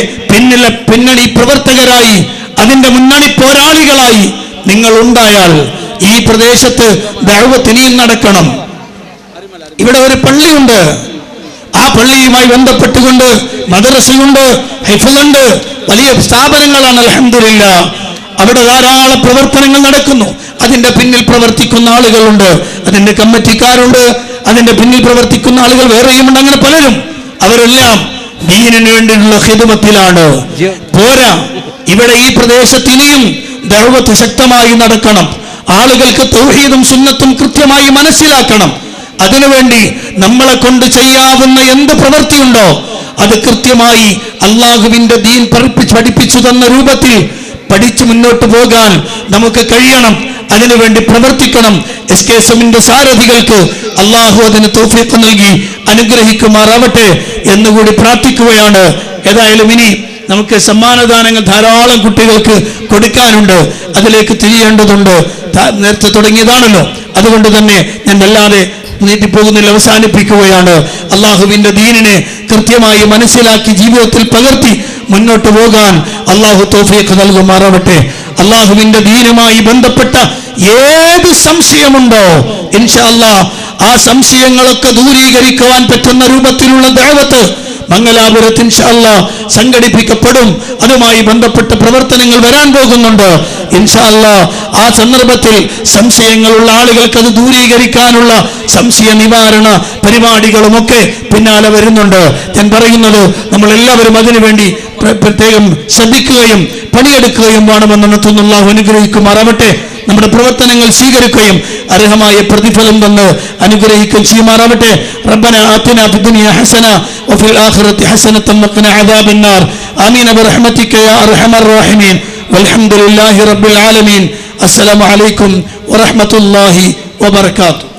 പിന്നണി പ്രവർത്തകരായി, അതിന്റെ മുന്നണി പോരാളികളായി നിങ്ങൾ ഉണ്ടായാൽ ഈ പ്രദേശത്ത് ദഅവത്ത് ഇനിയും നടക്കണം. ഇവിടെ ഒരു പള്ളിയുണ്ട്, ആ പള്ളിയുമായി ബന്ധപ്പെട്ടുകൊണ്ട് മദ്രസയുണ്ട്, ഹിഫ്ളുണ്ട്, വലിയ സ്ഥാപനങ്ങളാണ്. അൽഹംദുലില്ലാഹ്, അവിടെ ധാരാളം പ്രവർത്തനങ്ങൾ നടക്കുന്നു. അതിന്റെ പിന്നിൽ പ്രവർത്തിക്കുന്ന ആളുകളുണ്ട്, അതിന്റെ കമ്മിറ്റിക്കാരുണ്ട്, അതിന്റെ പിന്നിൽ പ്രവർത്തിക്കുന്ന ആളുകൾ വേറെയുമുണ്ട്. അങ്ങനെ പലരും, അവരെല്ലാം ദീനിന് വേണ്ടിയുള്ള ഖിദ്മത്തിലാണ്. പോരാ, ഇവിടെ ഈ പ്രദേശത്ത് ഇനിയും ദഅവത്ത് ശക്തമായി നടക്കണം. ആളുകൾക്ക് തൗഹീദും സുന്നത്തും കൃത്യമായി മനസ്സിലാക്കണം. അതിനുവേണ്ടി നമ്മളെ കൊണ്ട് ചെയ്യാവുന്ന എന്ത് പ്രവൃത്തിയുണ്ടോ അത് കൃത്യമായി അള്ളാഹുവിന്റെ ദീൻ പഠിപ്പിച്ചു തന്ന രൂപത്തിൽ പഠിച്ചു മുന്നോട്ട് പോകാൻ നമുക്ക് കഴിയണം. അതിനുവേണ്ടി പ്രവർത്തിക്കണം. SKSMന്റെ സാരഥികൾക്ക് അള്ളാഹു അതിന് തൗഫീഖ് നൽകി അനുഗ്രഹിക്കുമാറാവട്ടെ എന്നുകൂടി പ്രാർത്ഥിക്കുകയാണ്. ഏതായാലും ഇനി നമുക്ക് സമ്മാനദാനങ്ങൾ ധാരാളം കുട്ടികൾക്ക് കൊടുക്കാനുണ്ട്, അതിലേക്ക് തിരിയേണ്ടതുണ്ട്. നേരത്തെ തുടങ്ങിയതാണല്ലോ, അതുകൊണ്ട് തന്നെ ഞാൻ വല്ലാതെ നീട്ടിപ്പോകുന്നില്ല, അവസാനിപ്പിക്കുകയാണ്. അള്ളാഹുവിന്റെ ദീനിനെ കൃത്യമായി മനസ്സിലാക്കി ജീവിതത്തിൽ പകർത്തി മുന്നോട്ട് പോകാൻ അള്ളാഹു തൗഫീഖ് നൽകുമാറാവട്ടെ. അള്ളാഹുവിന്റെ ദീനുമായി ബന്ധപ്പെട്ട ഏത് സംശയമുണ്ടോ ഇൻഷാ അല്ലാഹ് ആ സംശയങ്ങളൊക്കെ ദൂരീകരിക്കുവാൻ പറ്റുന്ന രൂപത്തിലുള്ള ദഅവത്ത് മംഗലാപുരത്ത് ഇൻഷാ അല്ലാഹ് സംഘടിപ്പിക്കപ്പെടും. അതുമായി ബന്ധപ്പെട്ട പ്രവർത്തനങ്ങൾ വരാൻ പോകുന്നുണ്ട് ഇൻഷാ അല്ലാഹ്. ആ സന്ദർഭത്തിൽ സംശയങ്ങളുള്ള ആളുകൾക്ക് അത് ദൂരീകരിക്കാനുള്ള സംശയ നിവാരണ പരിപാടികളുമൊക്കെ പിന്നാലെ വരുന്നുണ്ട്. ഞാൻ പറയുന്നത് നമ്മൾ എല്ലാവരും അതിനുവേണ്ടി പ്രത്യേകം ശ്രദ്ധിക്കുകയും പണിയെടുക്കുകയും വേണമെന്ന് അല്ലാഹു അനുഗ്രഹിക്കുമാറാവട്ടെ. നമ്മുടെ പ്രവർത്തനങ്ങൾ സ്വീകരിക്കുകയും അർഹമായ പ്രതിഫലം തന്ന് അനുഗ്രഹിക്കുകയും ചെയ്യുമാറാവട്ടെ. റബ്ബനാ ആതിനാ ഫിദ്ദുനിയ ഹസന വഫിൽ ആഖിറതി ഹസനതൻ വഖിനാ അദാബന്നാർ. ആമീൻ ബിറഹ്മതിക യാ അർഹമർ റഹീമീൻ. വൽഹംദുലില്ലാഹി റബ്ബിൽ ആലമീൻ. അസ്സലാമു അലൈക്കും വറഹ്മത്തുള്ളാഹി വബറകാതുഹു.